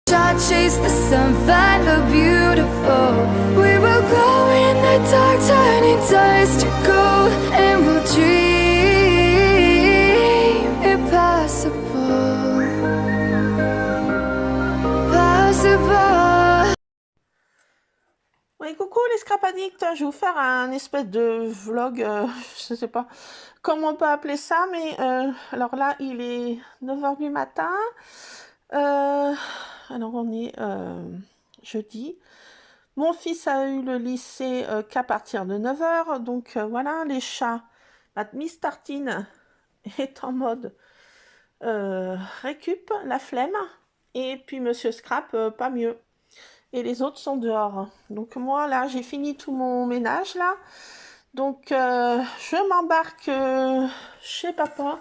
Shall chase the sun, find the beautiful. We will go in the dark, turning dust to gold, and we'll dream impossible, possible. Oui, coucou les Scrap Addicts, je vais vous faire un espèce de vlog, je sais pas comment on peut appeler ça, mais alors là il est 9h du matin, alors on est jeudi. Mon fils a eu le lycée qu'à partir de 9h, donc voilà, les chats, Miss Tartine est en mode récup, la flemme, et puis Monsieur Scrap, pas mieux. Et les autres sont dehors. Donc moi, là, j'ai fini tout mon ménage, là. Donc, je m'embarque chez papa.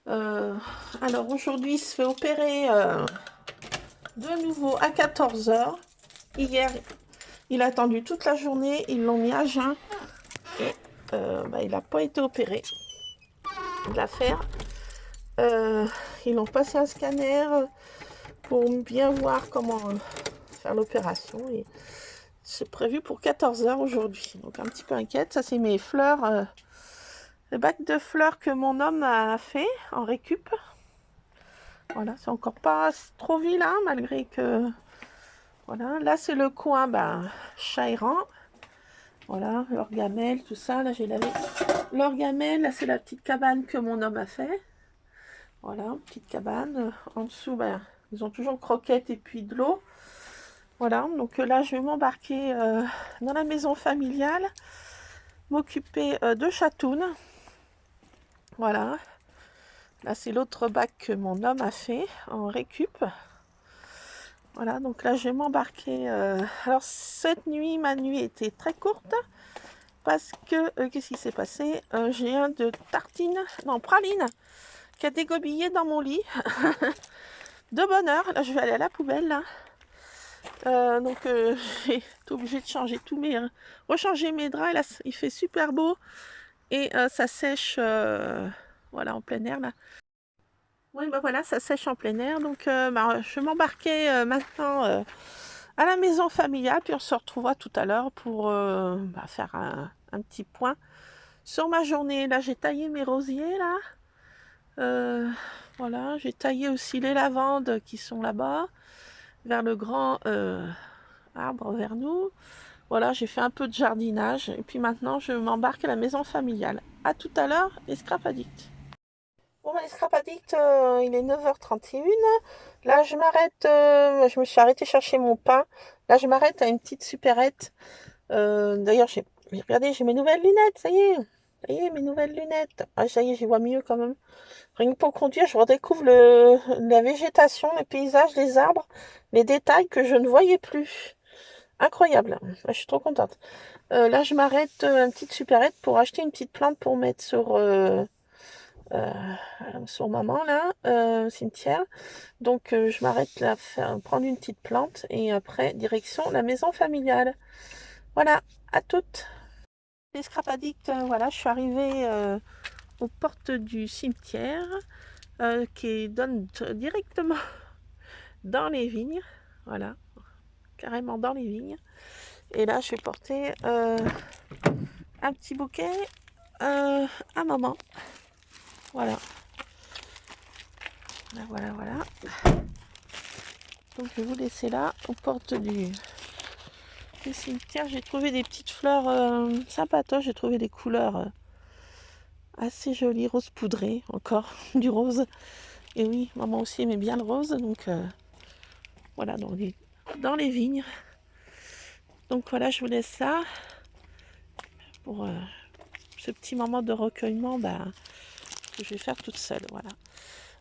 Alors, aujourd'hui, il se fait opérer de nouveau à 14h. Hier, il a attendu toute la journée. Ils l'ont mis à jeun. Et il n'a pas été opéré de l'affaire. Ils l'ont passé un scanner pour bien voir comment faire l'opération. Et c'est prévu pour 14h aujourd'hui. Donc un petit peu inquiète. Ça, c'est mes fleurs. Le bac de fleurs que mon homme a fait en récup. Voilà, c'est encore pas trop vilain malgré que... Voilà, là c'est le coin chat errant. Voilà, leur gamelle, tout ça. Là j'ai lavé leur gamelle. Là c'est la petite cabane que mon homme a fait. Voilà, petite cabane. En dessous, ils ont toujours croquettes et puis de l'eau. Voilà, donc là je vais m'embarquer dans la maison familiale, m'occuper de Chatoun. Voilà, là c'est l'autre bac que mon homme a fait en récup. Voilà, donc là je vais m'embarquer. Alors cette nuit, ma nuit était très courte parce que, qu'est-ce qui s'est passé? J'ai un de tartine, non praline, qui a dégobillé dans mon lit. De bonne heure, là je vais aller à la poubelle là. Donc j'ai été obligée de changer rechanger mes draps. Et là il fait super beau et ça sèche voilà en plein air là. Oui, voilà, ça sèche en plein air. Donc je vais m'embarquer maintenant à la maison familiale, puis on se retrouvera tout à l'heure pour faire un petit point sur ma journée. Là j'ai taillé mes rosiers là. Voilà, j'ai taillé aussi les lavandes qui sont là-bas vers le grand arbre vers nous. Voilà, j'ai fait un peu de jardinage et puis maintenant je m'embarque à la maison familiale. A tout à l'heure, les Scrap Addicts. Bon, les Scrap Addicts, il est 9h31. Là, je m'arrête, je me suis arrêtée chercher mon pain. Là, je m'arrête à une petite supérette. D'ailleurs, regardez, j'ai mes nouvelles lunettes, ça y est, mes nouvelles lunettes. Ah, ça y est, j'y vois mieux quand même. Rien que pour conduire, je redécouvre la végétation, les paysages, les arbres, les détails que je ne voyais plus. Incroyable, je suis trop contente. Là, je m'arrête à une petite supérette pour acheter une petite plante pour mettre sur maman, là, cimetière. Donc, je m'arrête là, prendre une petite plante et après, direction la maison familiale. Voilà, à toutes. Les Scrap Addicts, voilà, je suis arrivée aux portes du cimetière qui donne directement dans les vignes. Voilà, carrément dans les vignes. Et là, je vais porter un petit bouquet à maman. Voilà. Voilà. Donc, je vais vous laisser là, aux portes du cimetière. J'ai trouvé des petites fleurs sympatoches. J'ai trouvé des couleurs assez jolies, rose poudré, encore du rose. Et oui, maman aussi aimait bien le rose. Donc, voilà, dans les vignes. Donc, voilà, je vous laisse ça pour ce petit moment de recueillement que je vais faire toute seule.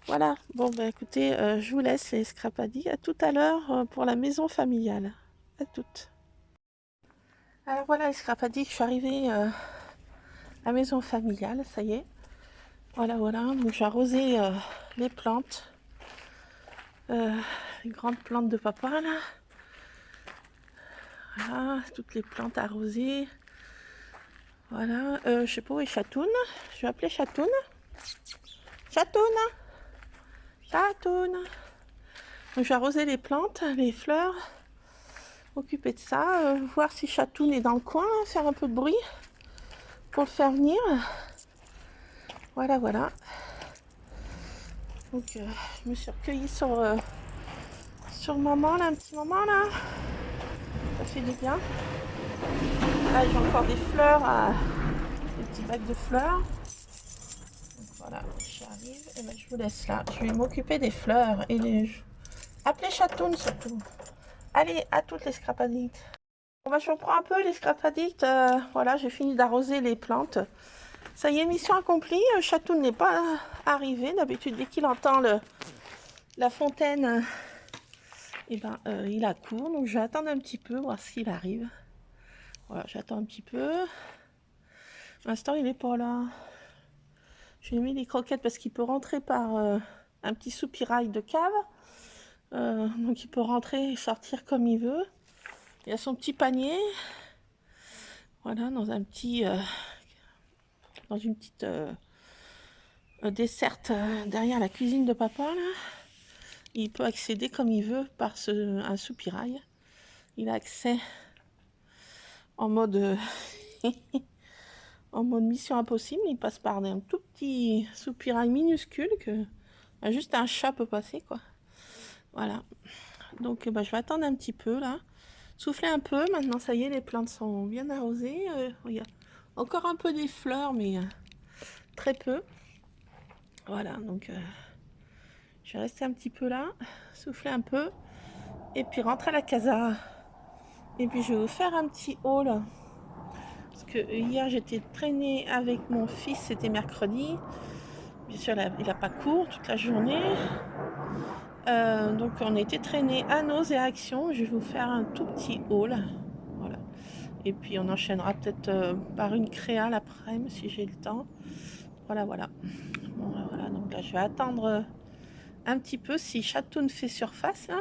Voilà, bon écoutez, je vous laisse les Scrap Addicts. À tout à l'heure pour la maison familiale. À toutes. Alors voilà les Scrap Addicts, je suis arrivée à la maison familiale, ça y est. Voilà, donc j'ai arrosé les plantes. Les grandes plantes de papa là. Voilà, toutes les plantes arrosées. Voilà, je sais pas où est Chatoun. Je vais appeler Chatoun. Chatoun. Donc, j'ai arrosé les plantes, les fleurs, m'occuper de ça, voir si Chatoun est dans le coin, faire un peu de bruit pour le faire venir. Voilà, voilà. Donc, je me suis recueillie sur le moment, là, un petit moment, là. Ça fait du bien. Là, j'ai encore des fleurs, des petits bacs de fleurs. Donc, voilà, j'arrive. Et ben, je vous laisse là. Je vais m'occuper des fleurs et appeler Chatoun surtout. Allez, à toutes les Scrap Addicts. Bon, bah, je reprends un peu les Scrap Addicts. Voilà, j'ai fini d'arroser les plantes. Ça y est, mission accomplie. Chatoun n'est pas arrivé. D'habitude, dès qu'il entend la fontaine, et ben, il accourt. Donc, je vais attendre un petit peu, voir s'il arrive. Voilà, j'attends un petit peu. Pour l'instant, il n'est pas là. J'ai mis les croquettes parce qu'il peut rentrer par un petit soupirail de cave. Donc, il peut rentrer et sortir comme il veut. Il a son petit panier. Voilà, dans une petite desserte derrière la cuisine de papa, là. Il peut accéder comme il veut par un soupirail. Il a accès en mode en mode mission impossible. Il passe par un tout petit soupirail minuscule que juste un chat peut passer, quoi. Voilà. Donc bah, je vais attendre un petit peu là. Souffler un peu. Maintenant, ça y est, les plantes sont bien arrosées. Il y a encore un peu des fleurs, mais très peu. Voilà, donc je vais rester un petit peu là, souffler un peu, et puis rentrer à la casa. Et puis je vais vous faire un petit haul. Parce que hier j'étais traînée avec mon fils, c'était mercredi. Bien sûr, il n'a pas cours toute la journée. Donc on était traînés à Nos et à Action. Je vais vous faire un tout petit haul. Voilà. Et puis on enchaînera peut-être par une créa l'après-midi si j'ai le temps. Voilà, voilà. Bon, voilà, donc là je vais attendre un petit peu si Chatoun fait surface là.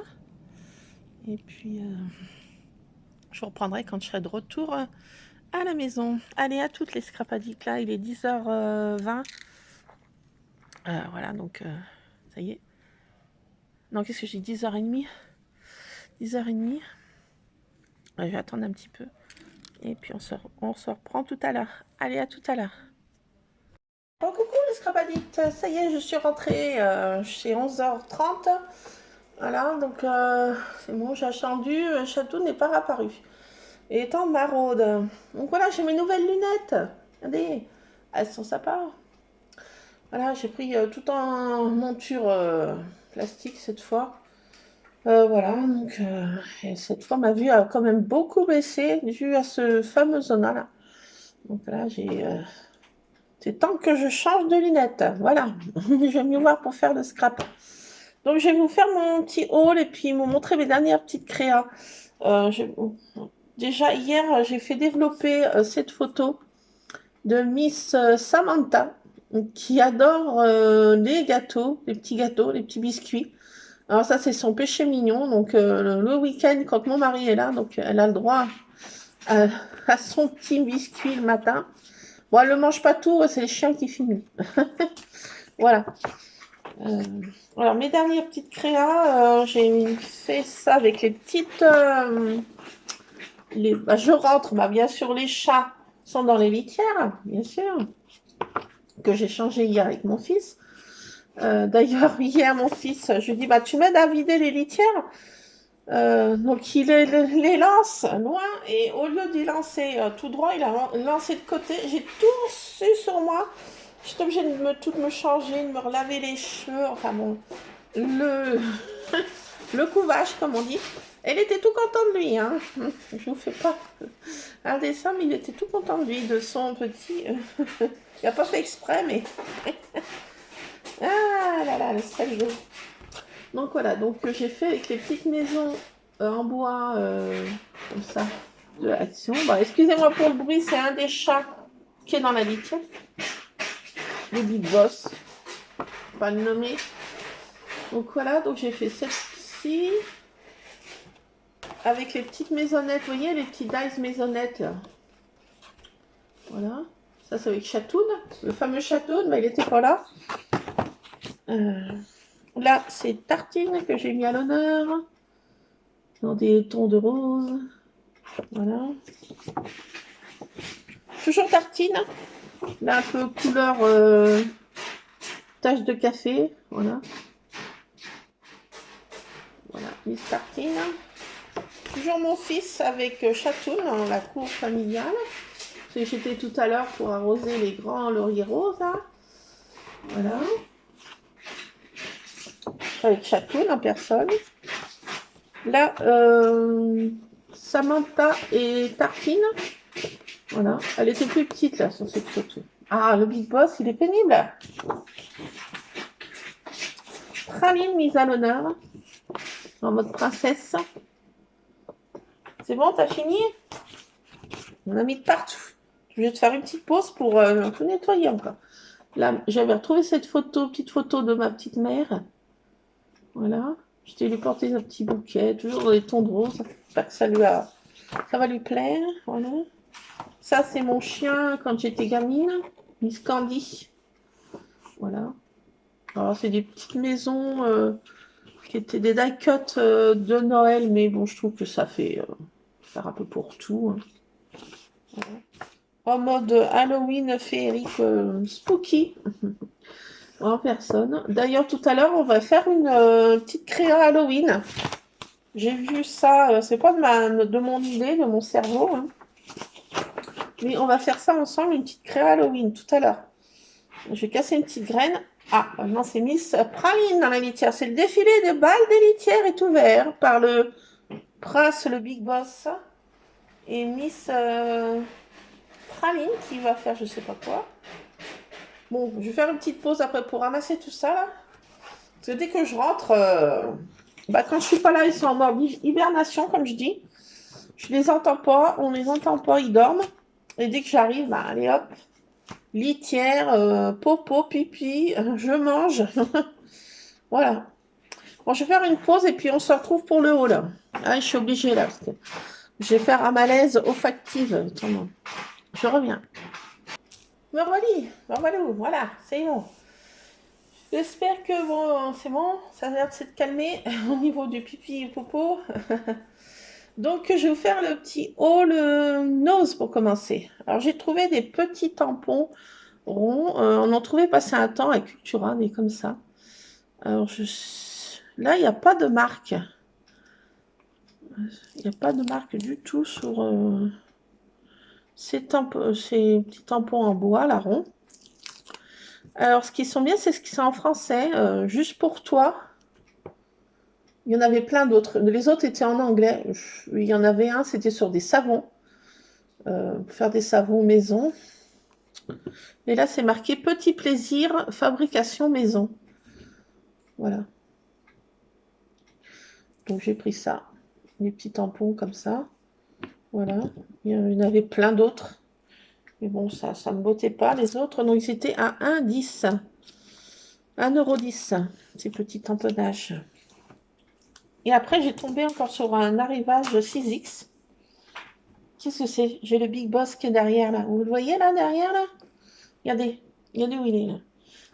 Et puis je vous reprendrai quand je serai de retour à la maison. Allez, à toutes les Scrap Addicts, là il est 10h20. Voilà, donc ça y est. Non, qu'est-ce que j'ai dit, 10h30 10h30. Je vais attendre un petit peu. Et puis on se reprend tout à l'heure. Allez, à tout à l'heure. Bon, coucou les Scrap Addicts. Ça y est, je suis rentrée chez 11h30. Voilà, donc c'est bon, j'ai attendu. Chatoun n'est pas apparu. Et étant maraude. Donc voilà, j'ai mes nouvelles lunettes. Regardez, elles sont sympas. Voilà, j'ai pris tout en monture plastique cette fois. Voilà, donc et cette fois ma vue a quand même beaucoup baissé dû à ce fameux zona là. Donc là, c'est temps que je change de lunettes. Voilà, j'aime mieux voir pour faire le scrap. Donc je vais vous faire mon petit haul et puis vous montrer mes dernières petites créas. Déjà hier, j'ai fait développer cette photo de Miss Samantha qui adore les gâteaux, les petits biscuits. Alors ça, c'est son péché mignon. Donc le week-end, quand mon mari est là, donc elle a le droit à son petit biscuit le matin. Bon, elle ne mange pas tout, c'est les chiens qui finissent. Voilà. Alors, mes dernières petites créas, j'ai fait ça avec les petites... bah, je rentre, bah, bien sûr, les chats sont dans les litières, bien sûr, que j'ai changé hier avec mon fils. D'ailleurs, hier, mon fils, je lui dis, bah, tu m'aides à vider les litières. Donc, il les lance loin, et au lieu d'y lancer tout droit, il a lancé de côté. J'ai tout su sur moi. J'étais obligée de tout me changer, de me relaver les cheveux, enfin bon, le couvage, comme on dit. Elle était tout content de lui, hein. Je vous fais pas un dessin, mais il était tout content de lui, de son petit... il n'a pas fait exprès, mais... ah là là, le salaud. Donc voilà, donc j'ai fait avec les petites maisons en bois, comme ça, de Action. Bon, excusez-moi pour le bruit, c'est un des chats qui est dans la litière. Le Big Boss, pas le nommer. Donc voilà, donc j'ai fait celle-ci avec les petites maisonnettes, vous voyez les petites dice maisonnettes là. Voilà, ça c'est avec Chatoun, le fameux Chatoun, mais il n'était pas là. Là, c'est tartine que j'ai mis à l'honneur. Dans des tons de rose. Voilà. Toujours tartine. Là, un peu couleur tache de café. Voilà. Voilà, Miss Tartine. Toujours mon fils avec Chatoun dans la cour familiale. J'étais tout à l'heure pour arroser les grands lauriers roses. Là. Voilà. Avec Chatoun en personne. Là, Samantha et Tartine. Voilà. Elle était plus petite là sur cette photo. Ah, le Big Boss, il est pénible. Praline mise à l'honneur. En mode princesse. C'est bon, t'as fini? On a mis de partout. Je vais te faire une petite pause pour tout nettoyer encore. Là, j'avais retrouvé cette photo, petite photo de ma petite mère. Voilà. Je t'ai lui porté un petit bouquet, toujours dans les tons de rose. J'espère que ça va lui plaire. Voilà. Ça, c'est mon chien quand j'étais gamine. Miss Candy. Voilà. Alors, c'est des petites maisons qui étaient des die-cut de Noël, mais bon, je trouve que ça fait faire un peu pour tout. Hein. Voilà. En mode Halloween féerique spooky. En personne. D'ailleurs, tout à l'heure, on va faire une petite créa Halloween. J'ai vu ça, c'est pas de mon idée, de mon cerveau. Hein. Mais on va faire ça ensemble, une petite créa Halloween, tout à l'heure. Je vais casser une petite graine. Ah, non, c'est Miss Praline dans la litière. C'est le défilé de bal des litières est ouvert par le prince, le Big Boss. Et Miss Praline qui va faire je sais pas quoi. Bon, je vais faire une petite pause après pour ramasser tout ça là. Parce que dès que je rentre, quand je suis pas là, ils sont en mode hibernation, comme je dis. Je les entends pas, on les entend pas, ils dorment. Et dès que j'arrive, allez hop, litière, popo, pipi, je mange. Voilà. Bon, je vais faire une pause et puis on se retrouve pour le haut là. Ah, je suis obligée là, parce que je vais faire un malaise olfactive. Je reviens. Me revoilà, voilà, c'est bon. J'espère que bon, c'est bon, ça a l'air de s'être calmé au niveau du pipi et popo. Donc, je vais vous faire le petit haul nose pour commencer. Alors, j'ai trouvé des petits tampons ronds. On en trouvait passer un temps à Cultura, mais comme ça. Alors, là, il n'y a pas de marque. Il n'y a pas de marque du tout sur ces petits tampons en bois, là, ronds. Alors, ce qui sont bien, c'est ce qui sont en français. Juste pour toi. Il y en avait plein d'autres. Les autres étaient en anglais. Il y en avait un, c'était sur des savons. Pour faire des savons maison. Et là, c'est marqué Petit plaisir, fabrication maison. Voilà. Donc, j'ai pris ça. Des petits tampons comme ça. Voilà. Il y en avait plein d'autres. Mais bon, ça ne me bottait pas, les autres. Donc, c'était à 1,10. 1,10 €, ces petits tamponnages. Et après, j'ai tombé encore sur un arrivage 6X. Qu'est-ce que c'est? J'ai le Big Boss qui est derrière, là. Vous le voyez, là, derrière, là? Regardez où il est, là.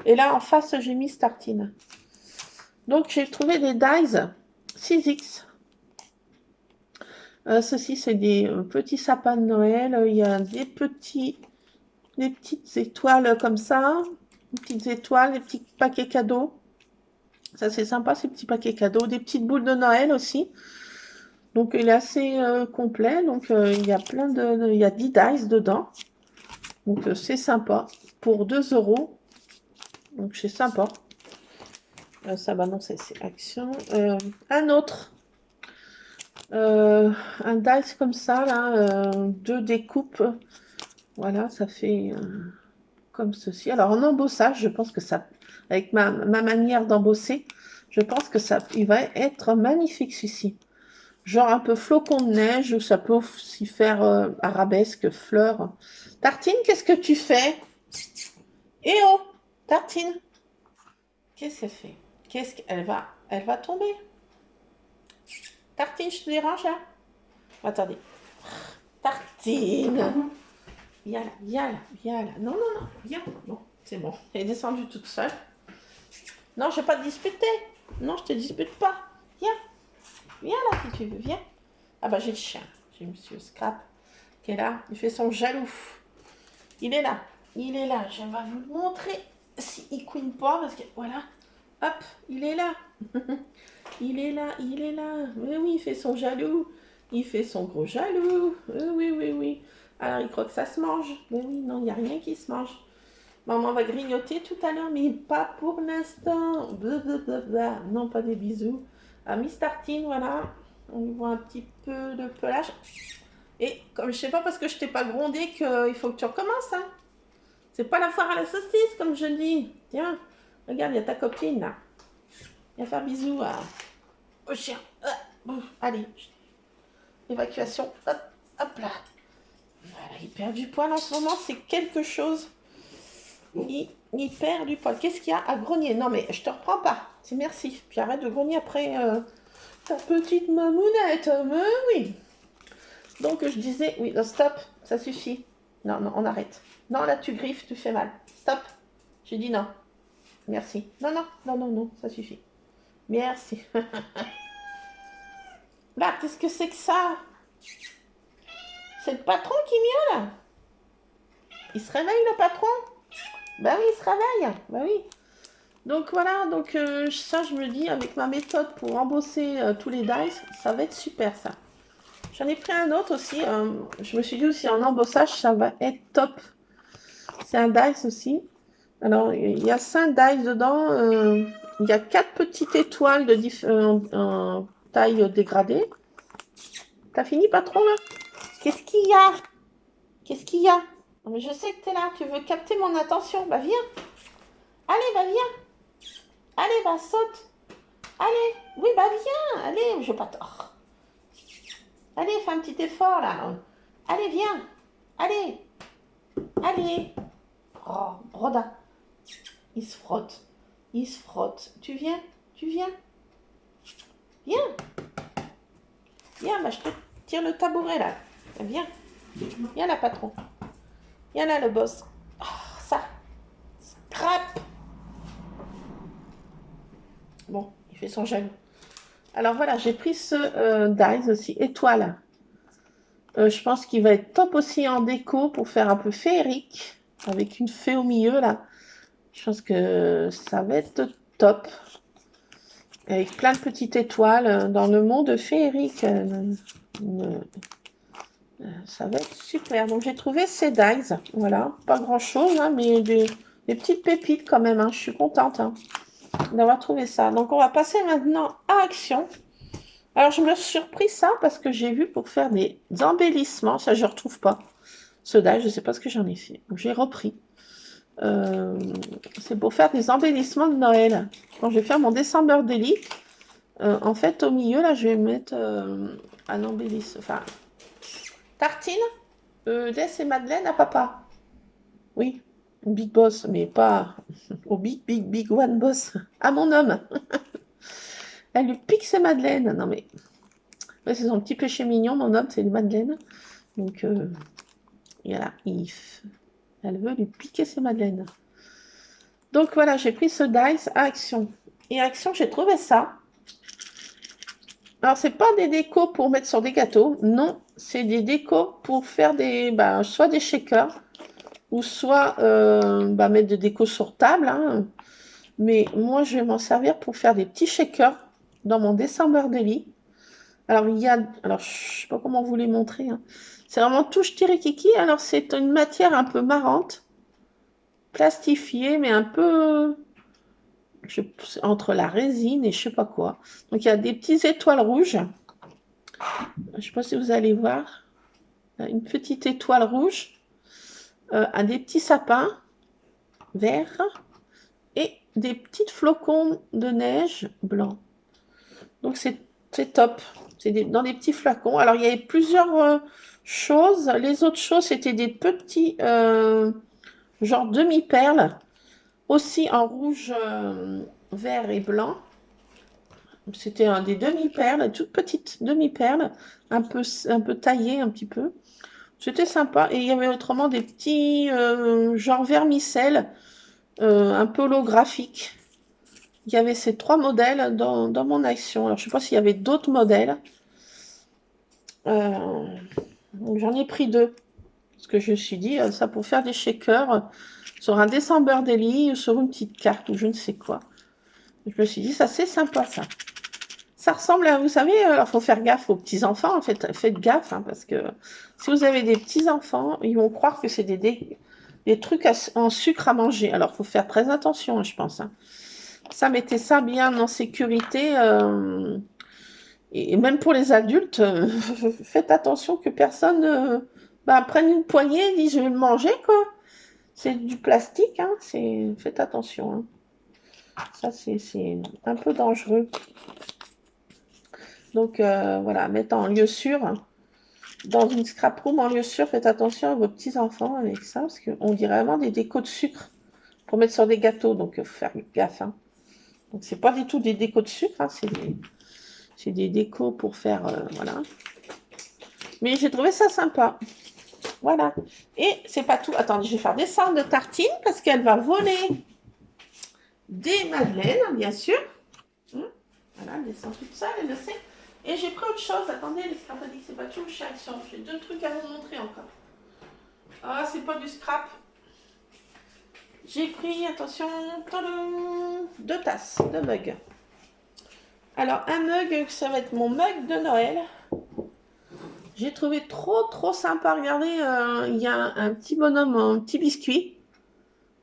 Et là, en face, j'ai mis Tartine. Donc, j'ai trouvé des dies 6X. Ceci, c'est des petits sapins de Noël. Il y a des petites étoiles comme ça. Des petites étoiles, des petits paquets cadeaux. Ça, c'est sympa, ces petits paquets cadeaux. Des petites boules de Noël aussi. Donc, il est assez complet. Donc, il y a il y a 10 dice dedans. Donc, c'est sympa. Pour 2 €. Donc, c'est sympa. Ça, bah non, c'est action. Un autre. Un dice comme ça, là. 2 découpes. Voilà, ça fait comme ceci. Alors, en embossage, je pense que ça... Avec ma manière d'embosser, je pense que ça, il va être magnifique, celui-ci. Genre un peu flocon de neige, ou ça peut aussi faire arabesque, fleurs. Tartine, qu'est-ce que tu fais? Eh oh, Tartine, qu'est-ce qu'elle fait? Elle va tomber. Tartine, je te dérange là? Attendez. Tartine. Viens là. Non, viens. Bon, c'est bon. Elle est descendue toute seule. Non, je vais pas te disputer. Non, je te dispute pas. Viens. Viens là si tu veux, viens. Ah bah j'ai le chien. J'ai Monsieur Scrap qui est là. Il fait son jaloux. Il est là. Il est là. Je vais vous le montrer s'il couine pas parce que voilà. Hop, il est là. Il est là, il est là. Mais oui, il fait son jaloux. Il fait son gros jaloux. Oui, oui, oui. Alors il croit que ça se mange. Mais oui, non, il n'y a rien qui se mange. Maman va grignoter tout à l'heure, mais pas pour l'instant. Blablabla. Non, pas des bisous. À Miss Tartine, voilà. On lui voit un petit peu de pelage. Et comme je sais pas parce que je t'ai pas grondé qu'il faut que tu recommences, hein. C'est pas la foire à la saucisse, comme je dis. Tiens, regarde, il y a ta copine, là. Viens faire bisous au chien. Allez. Évacuation. Hop, hop là. Voilà, il perd du poil en ce moment, c'est quelque chose. Il perd du poil. Qu'est-ce qu'il y a à grogner? Non, mais je te reprends pas. C'est merci. Puis arrête de grogner après ta petite mamounette. Mais oui. Donc, je disais, oui, non, stop, ça suffit. Non, non, on arrête. Non, là, tu griffes, tu fais mal. Stop. J'ai dit non. Merci. Non, non, non, non, non, ça suffit. Merci. Là, qu'est-ce que c'est que ça? C'est le patron qui miaule. Il se réveille, le patron? Bah oui, il se réveille. Bah oui. Donc voilà, donc ça, je me dis, avec ma méthode pour embosser tous les dice, ça va être super, ça. J'en ai pris un autre aussi. Je me suis dit aussi, en embossage, ça va être top. C'est un dice aussi. Alors, il y a 5 dice dedans. Il y a 4 petites étoiles en taille dégradée. T'as fini, patron, là? Qu'est-ce qu'il y a? Qu'est-ce qu'il y a? Non, mais je sais que t'es là. Tu veux capter mon attention. Bah, viens. Allez, bah, viens. Allez, bah, saute. Allez. Oui, bah, viens. Allez, je vais pas tort. Allez, fais un petit effort, là. Allez, viens. Allez. Allez. Oh, Broda. Il se frotte. Il se frotte. Tu viens? Tu viens? Viens. Viens, bah, je te tire le tabouret, là. Viens. Viens là, patron. Viens là, le boss. Oh, ça. Scrap. Bon, il fait son jaloux. Alors voilà, j'ai pris ce dice aussi, étoile. Je pense qu'il va être top aussi en déco pour faire un peu féerique, avec une fée au milieu là. Je pense que ça va être top. Avec plein de petites étoiles dans le monde féerique. Ça va être super. Donc j'ai trouvé ces dice. Voilà, pas grand chose, hein, mais des petites pépites quand même. Hein. Je suis contente d'avoir trouvé ça. Donc on va passer maintenant à action. Alors je me suis surpris ça parce que j'ai vu pour faire des embellissements. Ça je ne retrouve pas. Ce dice, je ne sais pas ce que j'en ai fait. Donc j'ai repris. C'est pour faire des embellissements de Noël. Quand je vais faire mon December Daily, en fait au milieu là je vais mettre un embellissement. Enfin, tartine, laisse et madeleine à papa. Oui, big boss, mais pas au big one boss. À mon homme. Elle lui pique ses madeleines. Non mais, ouais, c'est son petit péché mignon, mon homme, c'est les madeleines. Donc, voilà, elle veut lui piquer ses madeleines. Donc voilà, j'ai pris ce dice à action. Et à action, j'ai trouvé ça. Alors, c'est pas des décos pour mettre sur des gâteaux. Non, c'est des décos pour faire soit des shakers, ou soit mettre des décos sur table. Hein. Mais moi, je vais m'en servir pour faire des petits shakers dans mon December Daily. Alors, je sais pas comment vous les montrer. Hein. C'est vraiment touche tirikiki. Alors, c'est une matière un peu marrante, plastifiée, mais un peu entre la résine et je sais pas quoi. Donc, il y a des petites étoiles rouges. Je sais pas si vous allez voir. Une petite étoile rouge. Des petits sapins verts. Et des petites flocons de neige blancs. Donc, c'est top. C'est dans des petits flacons. Alors, il y avait plusieurs choses. Les autres choses, c'était des petits, genre demi-perles. Aussi en rouge, vert et blanc. C'était des demi-perles, toutes petites demi-perles. Un peu taillées un petit peu. C'était sympa. Et il y avait autrement des petits, genre vermicelles, un peu holographiques. il y avait ces 3 modèles dans mon action. Alors, je ne sais pas s'il y avait d'autres modèles. Donc, j'en ai pris 2. Parce que je me suis dit, ça pour faire des shakers sur un December Daily, sur une petite carte ou je ne sais quoi. Je me suis dit, ça c'est sympa ça. Ça ressemble à, vous savez, alors faut faire gaffe aux petits-enfants, en fait, faites gaffe, hein, parce que si vous avez des petits-enfants, ils vont croire que c'est des trucs en sucre à manger. Alors, faut faire très attention, hein, je pense. Hein. Ça, mettez ça bien en sécurité. Et même pour les adultes, faites attention que personne prenne une poignée et dise je vais le manger, quoi. C'est du plastique, hein, faites attention. Hein. Ça, c'est un peu dangereux. Donc, voilà, mettre en lieu sûr. Hein. Dans une scrap room en lieu sûr, faites attention à vos petits-enfants avec ça, parce qu'on dirait vraiment des décos de sucre pour mettre sur des gâteaux, donc il faut faire gaffe. Hein. Donc, c'est pas du tout des décos de sucre, hein, c'est des décos pour faire, voilà. Mais j'ai trouvé ça sympa. Voilà. Et c'est pas tout. Attendez, je vais faire descendre de tartine parce qu'elle va voler des madeleines, bien sûr. Voilà, elle descend toute seule, elle le sait. Et j'ai pris autre chose. Attendez, les scrap dit que c'est pas tout chez Action. J'ai 2 trucs à vous montrer encore. Ah, c'est pas du scrap. J'ai pris, attention, 2 tasses, 2 mugs. Alors, un mug, ça va être mon mug de Noël. J'ai trouvé trop sympa. Regardez, il y a un petit bonhomme, un petit biscuit.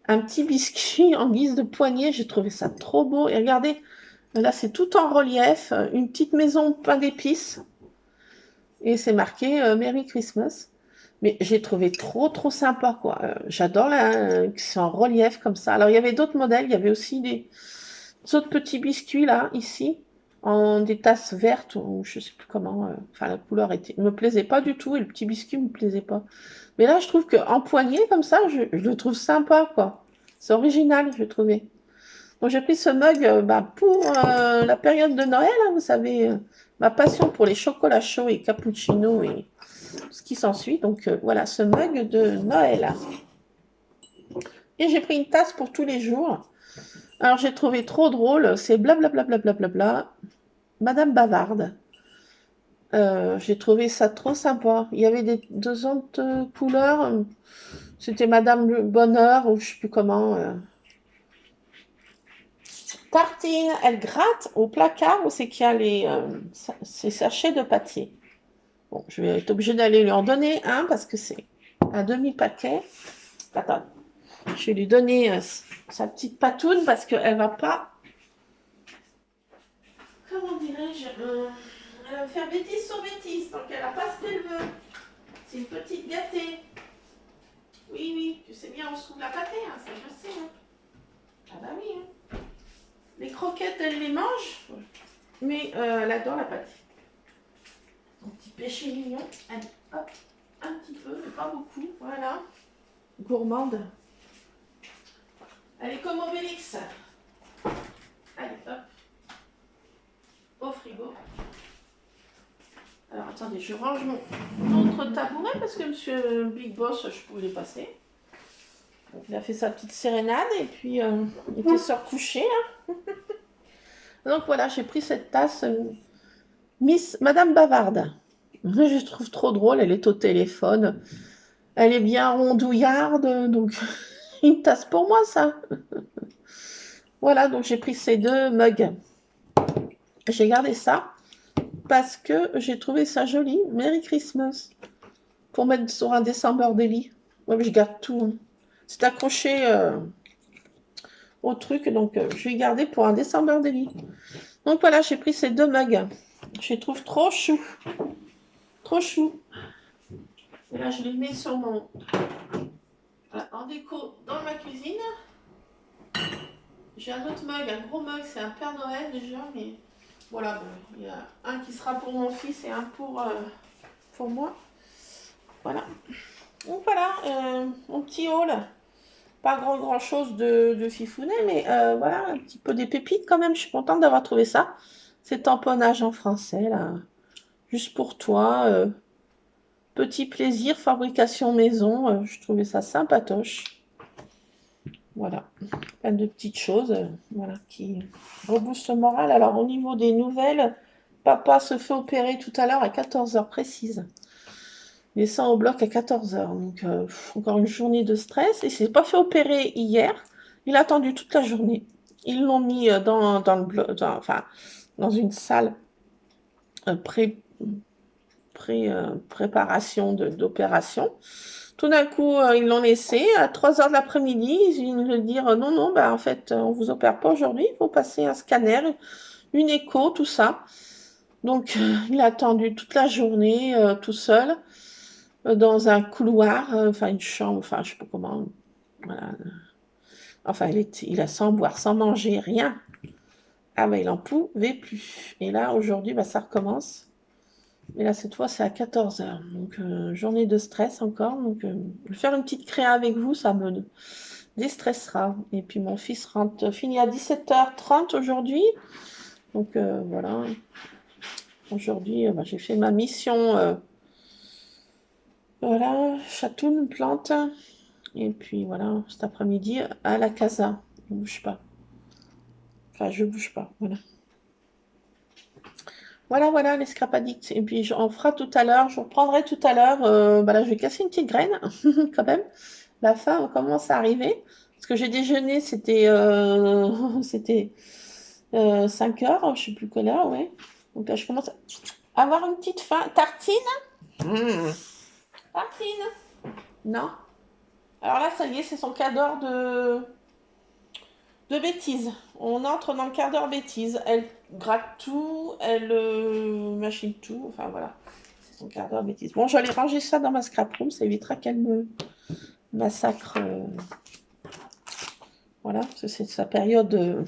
Un petit biscuit en guise de poignée. J'ai trouvé ça trop beau. Et regardez, là, c'est tout en relief. Une petite maison pain d'épices. Et c'est marqué Merry Christmas. Mais j'ai trouvé trop sympa, quoi. J'adore que c'est en relief comme ça. Alors, il y avait d'autres modèles. Il y avait aussi des autres petits biscuits, là, ici. En des tasses vertes, ou je sais plus comment. Enfin, la couleur me plaisait pas du tout. Et le petit biscuit me plaisait pas. Mais là, je trouve qu'en poignée, comme ça, je le trouve sympa, quoi. C'est original, je trouvais. Donc, j'ai pris ce mug pour la période de Noël. Hein, vous savez, ma passion pour les chocolats chauds et cappuccino et ce qui s'ensuit. Donc, voilà, ce mug de Noël. Et j'ai pris une tasse pour tous les jours. Alors, j'ai trouvé trop drôle. C'est blablabla. Madame Bavarde. J'ai trouvé ça trop sympa. Il y avait deux autres couleurs. C'était Madame le Bonheur ou je sais plus comment. Tartine, elle gratte au placard où c'est qu'il y a ces sachets de pâtier. Bon, je vais être obligée d'aller lui en donner un parce que c'est un demi-paquet. Attends, je vais lui donner sa petite patoune parce qu'elle va pas. Comment dirais-je elle va faire bêtise sur bêtise, donc elle n'a pas ce qu'elle veut. C'est une petite gâtée. Oui, tu sais bien où se trouve la pâtée, hein, ça je sais. Hein. Ah bah oui. Hein. Les croquettes, elle les mange, mais elle adore la pâtée. Son petit péché mignon. Allez, hop, un petit peu, mais pas beaucoup, voilà. Gourmande. Elle est comme Obélix. Allez, hop. Au frigo. Alors attendez, je range mon autre tabouret parce que monsieur Big Boss, je pouvais passer. Donc, il a fait sa petite sérénade et puis il était se recoucher là. Donc voilà, j'ai pris cette tasse Miss Madame Bavarde. Je trouve trop drôle, elle est au téléphone. Elle est bien rondouillarde, donc une tasse pour moi ça. Voilà, donc j'ai pris ces 2 mugs. J'ai gardé ça. Parce que j'ai trouvé ça joli. Merry Christmas. Pour mettre sur un December Daily. Ouais, mais je garde tout. Hein. C'est accroché au truc. Donc, je vais garder pour un December Daily. Donc, voilà, j'ai pris ces 2 mugs. Je les trouve trop chou. Trop chou. Et là, je les mets sur mon... en déco dans ma cuisine. J'ai un autre mug, un gros mug. C'est un Père Noël déjà, mais... Voilà, bon, il y a un qui sera pour mon fils et un pour moi. Voilà. Donc voilà, mon petit haul. Pas grand chose de fifounet, mais voilà, un petit peu des pépites quand même. Je suis contente d'avoir trouvé ça. C'est tamponnage en français, là. Juste pour toi. Petit plaisir, fabrication maison. Je trouvais ça sympatoche. Voilà, plein de petites choses voilà, qui reboostent le moral. Alors, au niveau des nouvelles, papa se fait opérer tout à l'heure à 14 heures précises. Il descend au bloc à 14 heures. Donc, encore une journée de stress. Il ne s'est pas fait opérer hier. Il a attendu toute la journée. Ils l'ont mis dans le bloc, enfin, dans une salle pré, préparation d'opération. Tout d'un coup, ils l'ont laissé. À 3 heures de l'après-midi, ils viennent lui dire non, non, bah, en fait, on ne vous opère pas aujourd'hui. Il faut passer un scanner, une écho, tout ça. Donc, il a attendu toute la journée tout seul dans un couloir, enfin une chambre, enfin je sais pas comment. Voilà. Enfin, il a sans boire, sans manger, rien. Ah ben, il n'en pouvait plus. Et là, aujourd'hui, bah, ça recommence. Et là, cette fois, c'est à 14 heures. Donc, journée de stress encore. Donc, faire une petite créa avec vous, ça me déstressera. Et puis, mon fils finit à 17h30 aujourd'hui. Donc, voilà. Aujourd'hui, bah, j'ai fait ma mission. Voilà, chatoune, plante. Et puis, voilà, cet après-midi, à la casa. Je ne bouge pas. Enfin, je bouge pas, voilà. Voilà les scrap addicts. Et puis on fera tout à l'heure, je reprendrai tout à l'heure. Bah là, je vais casser une petite graine quand même. La fin commence à arriver. Parce que j'ai déjeuné, c'était 5 heures, je sais plus quelle heure, ouais. Donc là, je commence à avoir une petite faim. Tartine? Tartine? Non. Alors là, ça y est, c'est son quart d'heure de bêtises. On entre dans le quart d'heure bêtises. Elle gratte tout, elle machine tout. Enfin voilà, c'est son quart d'heure bêtises. Bon, j'allais ranger ça dans ma scrap room, ça évitera qu'elle me massacre. Voilà, parce que c'est sa période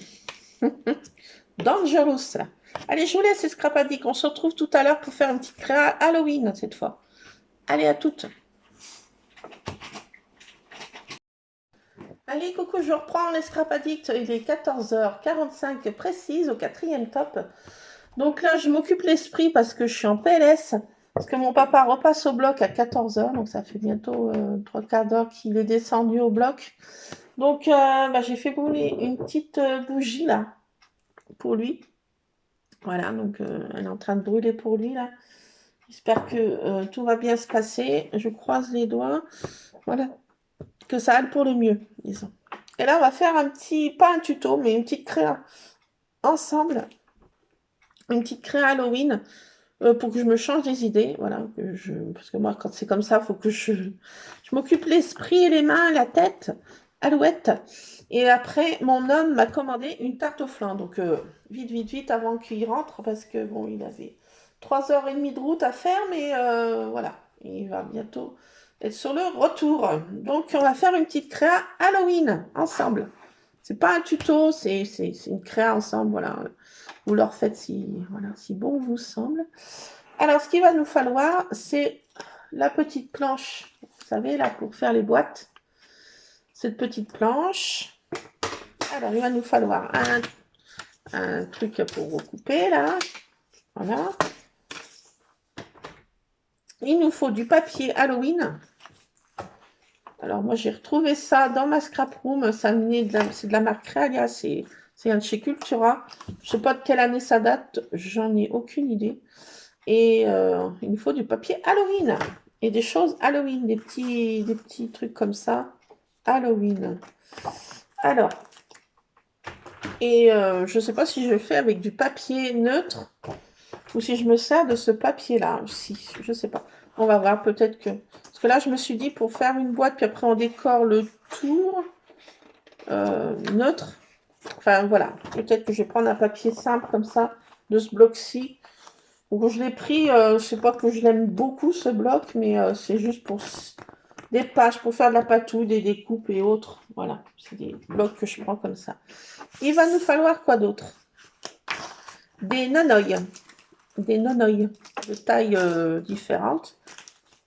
dangerous là. Allez, je vous laisse, c'est scrap addict. On se retrouve tout à l'heure pour faire une petite créa Halloween cette fois. Allez, à toutes. Allez, coucou, je reprends les scrap addicts. Il est 14h45 précise au 4e top. Donc là, je m'occupe l'esprit parce que je suis en PLS. Parce que mon papa repasse au bloc à 14 heures. Donc ça fait bientôt 3/4 d'heure qu'il est descendu au bloc. Donc bah, j'ai fait brûler une petite bougie là pour lui. Voilà, donc elle est en train de brûler pour lui là. J'espère que tout va bien se passer. Je croise les doigts. Voilà, que ça aille pour le mieux, disons. Et là, on va faire pas un tuto, mais une petite créa ensemble. Une petite créa Halloween. Pour que je me change des idées, voilà, parce que moi, quand c'est comme ça, il faut que je m'occupe l'esprit et les mains, la tête, alouette. Et après, mon homme m'a commandé une tarte au flan, donc vite, avant qu'il rentre, parce que bon, il avait 3h30 de route à faire, mais voilà, il va bientôt être sur le retour. Donc, on va faire une petite créa Halloween, ensemble. C'est pas un tuto, c'est une créa ensemble, voilà. Vous leur faites si bon vous semble. Alors, ce qu'il va nous falloir, c'est la petite planche, vous savez, là, pour faire les boîtes. Cette petite planche. Alors, il va nous falloir un truc pour recouper, là. Voilà. Il nous faut du papier Halloween. Alors, moi, j'ai retrouvé ça dans ma scrap room. C'est de la marque Realia, c'est un de chez Cultura. Je ne sais pas de quelle année ça date, j'en ai aucune idée. Et il nous faut du papier Halloween et des choses Halloween, des petits trucs comme ça, Halloween. Alors, et je ne sais pas si je fais avec du papier neutre ou si je me sers de ce papier-là aussi, je ne sais pas. On va voir, peut-être que... Parce que là, je me suis dit, pour faire une boîte, puis après on décore le tour neutre. Enfin, voilà. Peut-être que je vais prendre un papier simple comme ça, de ce bloc-ci. Donc, je l'ai pris, je sais pas que je l'aime beaucoup ce bloc, mais c'est juste pour des pages, pour faire de la patouille, des découpes et autres. Voilà, c'est des blocs que je prends comme ça. Il va nous falloir quoi d'autre? Des nonoïs de taille différentes.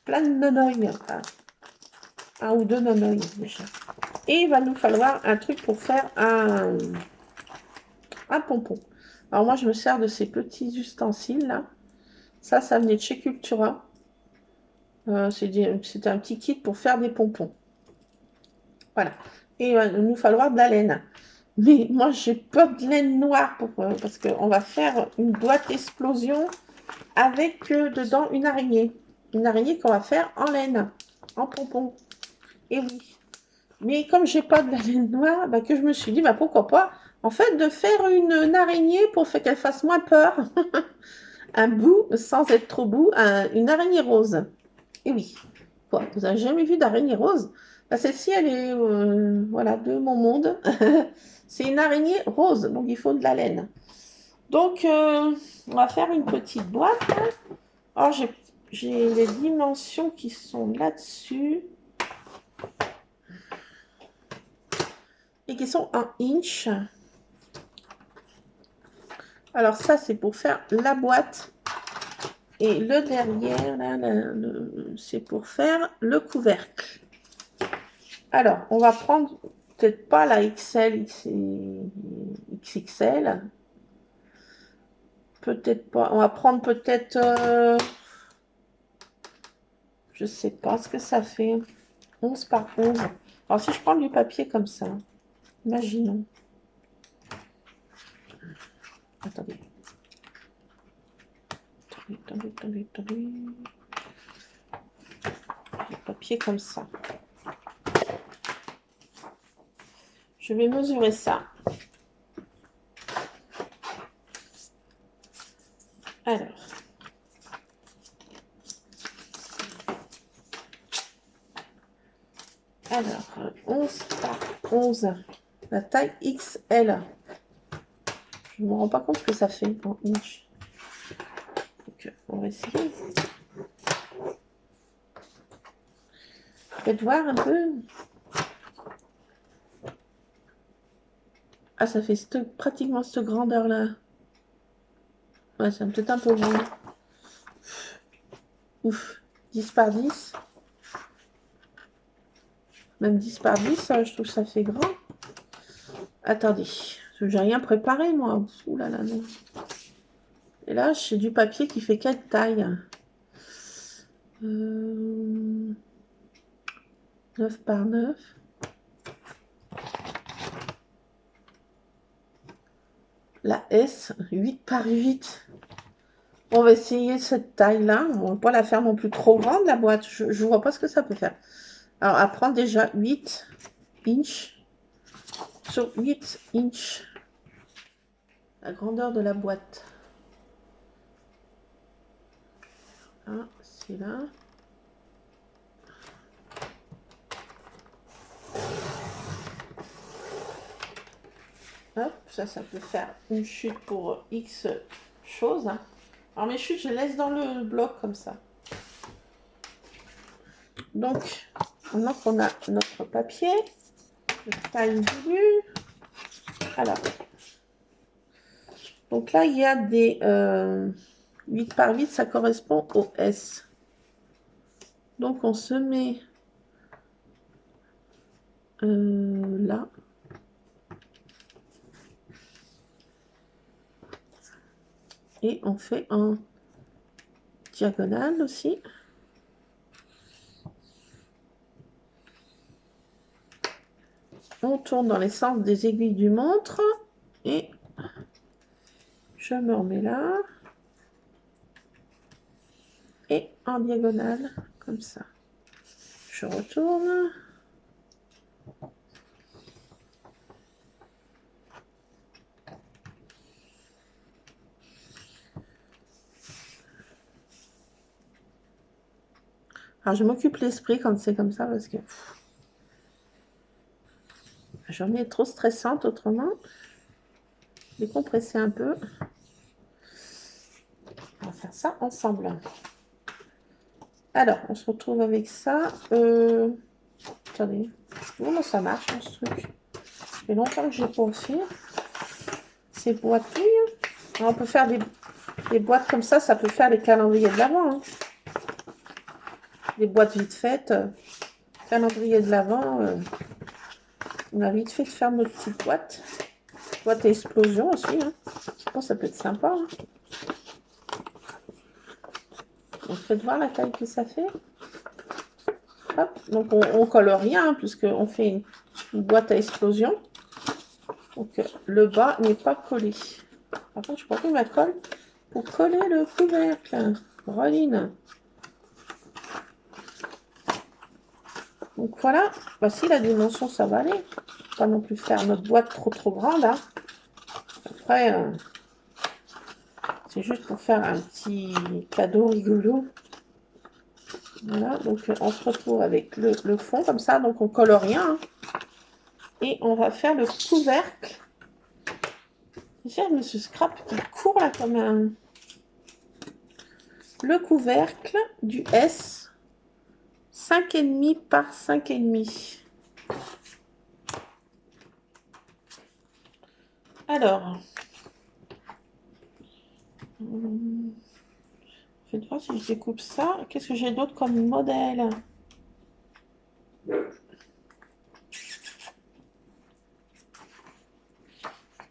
Plein de nonoïs, enfin, un ou deux nonoïs déjà. Et il va nous falloir un truc pour faire un pompon. Alors moi, je me sers de ces petits ustensiles là. Ça venait de chez Cultura. C'est un petit kit pour faire des pompons. Voilà. et il va nous falloir de la laine. Mais moi, j'ai peur de laine noire parce qu'on va faire une boîte explosion avec dedans une araignée. Une araignée qu'on va faire en laine, en pompon. Et oui. Mais comme j'ai pas de la laine noire, bah, que je me suis dit, bah, pourquoi pas, en fait, de faire une araignée pour qu'elle fasse moins peur. Un bout, sans être trop bout, une araignée rose. Et oui. Quoi, vous n'avez jamais vu d'araignée rose? Bah, celle-ci, elle est voilà, de mon monde. C'est une araignée rose, donc il faut de la laine. Donc, on va faire une petite boîte. Alors, j'ai les dimensions qui sont là-dessus. Et qui sont en inch. Alors, ça, c'est pour faire la boîte. Et le derrière, là, c'est pour faire le couvercle. Alors, on va prendre peut-être pas la XL, XXL. Peut-être pas. On va prendre peut-être... je sais pas ce que ça fait. 11 par 11. Alors, si je prends du papier comme ça, imaginons. Attendez. Attendez. Du papier comme ça. Je vais mesurer ça. Alors, 11 par 11, la taille XL. Je ne me rends pas compte ce que ça fait en inch. Donc, on va essayer. Faites voir un peu. Ah, ça fait pratiquement cette grandeur-là. Ouais, c'est peut-être un peu grand. Ouf, 10 par 10. Même 10 par 10, je trouve que ça fait grand. Attendez, j'ai rien préparé, moi. Ouh là là, non. Et là, j'ai du papier qui fait quelle taille? 9 par 9. La S, 8 par 8. On va essayer cette taille-là. On ne va pas la faire non plus trop grande, la boîte. Je ne vois pas ce que ça peut faire. Alors, à prendre déjà 8 inch sur 8 inch. La grandeur de la boîte. Ah, c'est là. Hop, ça peut faire une chute pour X choses. Alors mes chutes, je les laisse dans le bloc comme ça. Donc, maintenant qu'on a notre papier, de taille voulue. Alors, donc là, il y a des 8 par 8, ça correspond au S. Donc, on se met là. Et on fait en diagonale aussi. On tourne dans les sens des aiguilles du montre. Et je me remets là. Et en diagonale, comme ça. Je retourne. Alors, je m'occupe l'esprit quand c'est comme ça parce que la journée est trop stressante autrement. Décompresser un peu. On va faire ça ensemble. Alors, on se retrouve avec ça. Attendez, comment ça marche ce truc? Ça fait longtemps que j'ai pas fait. Ces boîtouilles. On peut faire des boîtes comme ça, ça peut faire les calendriers de l'Avent. Hein. Des boîtes vite faites. Calendrier de l'Avent. On a vite fait de faire notre petite boîte. Boîte à explosion aussi. Hein. Je pense que ça peut être sympa. Hein. On peut voir la taille que ça fait. Hop. Donc on colle rien, hein, puisqu'on fait une boîte à explosion. Donc le bas n'est pas collé. Par contre, je prends ma colle pour coller le couvercle. Roline. Donc voilà, voici la dimension, ça va aller. Pas non plus faire notre boîte trop grande. Hein. Après, c'est juste pour faire un petit cadeau rigolo. Voilà, donc on se retrouve avec le fond comme ça, donc on colle rien. Hein. Et on va faire le couvercle. J'ai ce scrap qui court là comme un... Le couvercle du S 5,5 par 5,5. Alors, je vais voir si je découpe ça. Qu'est-ce que j'ai d'autre comme modèle?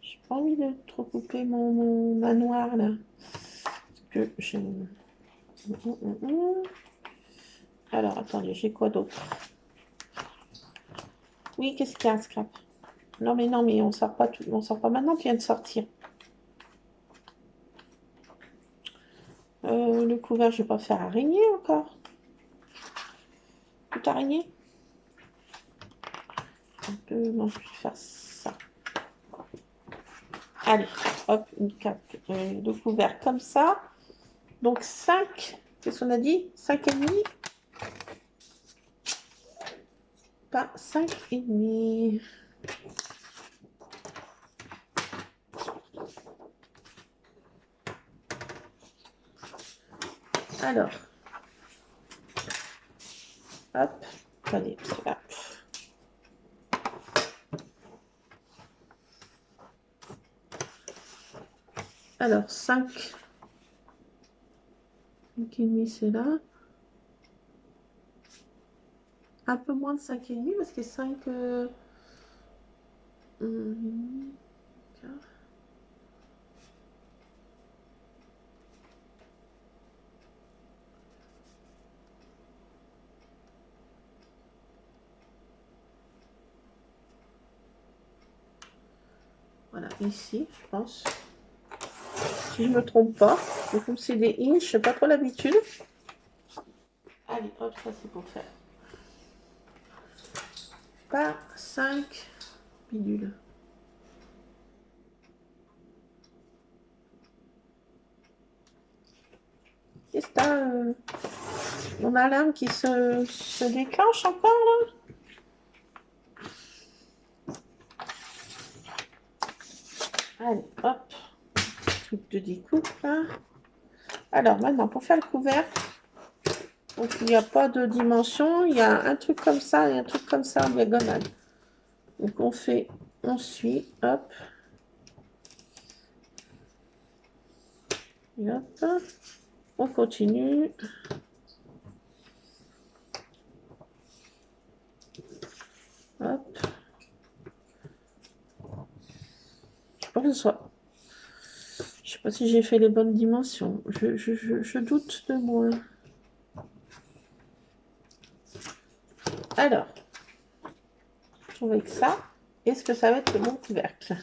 J'ai pas envie de trop couper mon manoir là. Parce que j'ai... Alors, attendez, j'ai quoi d'autre? Oui, qu'est-ce qu'il y a, scrap? Non, mais on sort pas tout, on sort pas maintenant, tu viens de sortir. Le couvert, je vais pas faire araignée encore. Tout araignée? Un peu, non, je vais faire ça. Allez, hop, une cape de couvert comme ça. Donc 5, qu'est-ce qu'on a dit? 5,5? Pas 5,5. Alors, hop, allez, hop. Alors, 5,5, c'est là. Un peu moins de 5,5 parce que 5... Voilà, ici, je pense. Si je ne me trompe pas. Donc, comme c'est des inches, je n'ai pas trop l'habitude. Allez, hop, ça c'est pour faire. Pas 5 bidules. Qu'est-ce que t'as mon alarme qui se déclenche encore là? Allez, hop. Truc de découpe là. Alors maintenant, pour faire le couvercle, donc il n'y a pas de dimension. Il y a un truc comme ça et un truc comme ça en diagonale. Donc on suit, hop. Et hop. On continue. Hop. Je pense que ce soit... Je sais pas si j'ai fait les bonnes dimensions. Je doute de moi. Alors, je trouve avec ça, est-ce que ça va être le bon couvercle?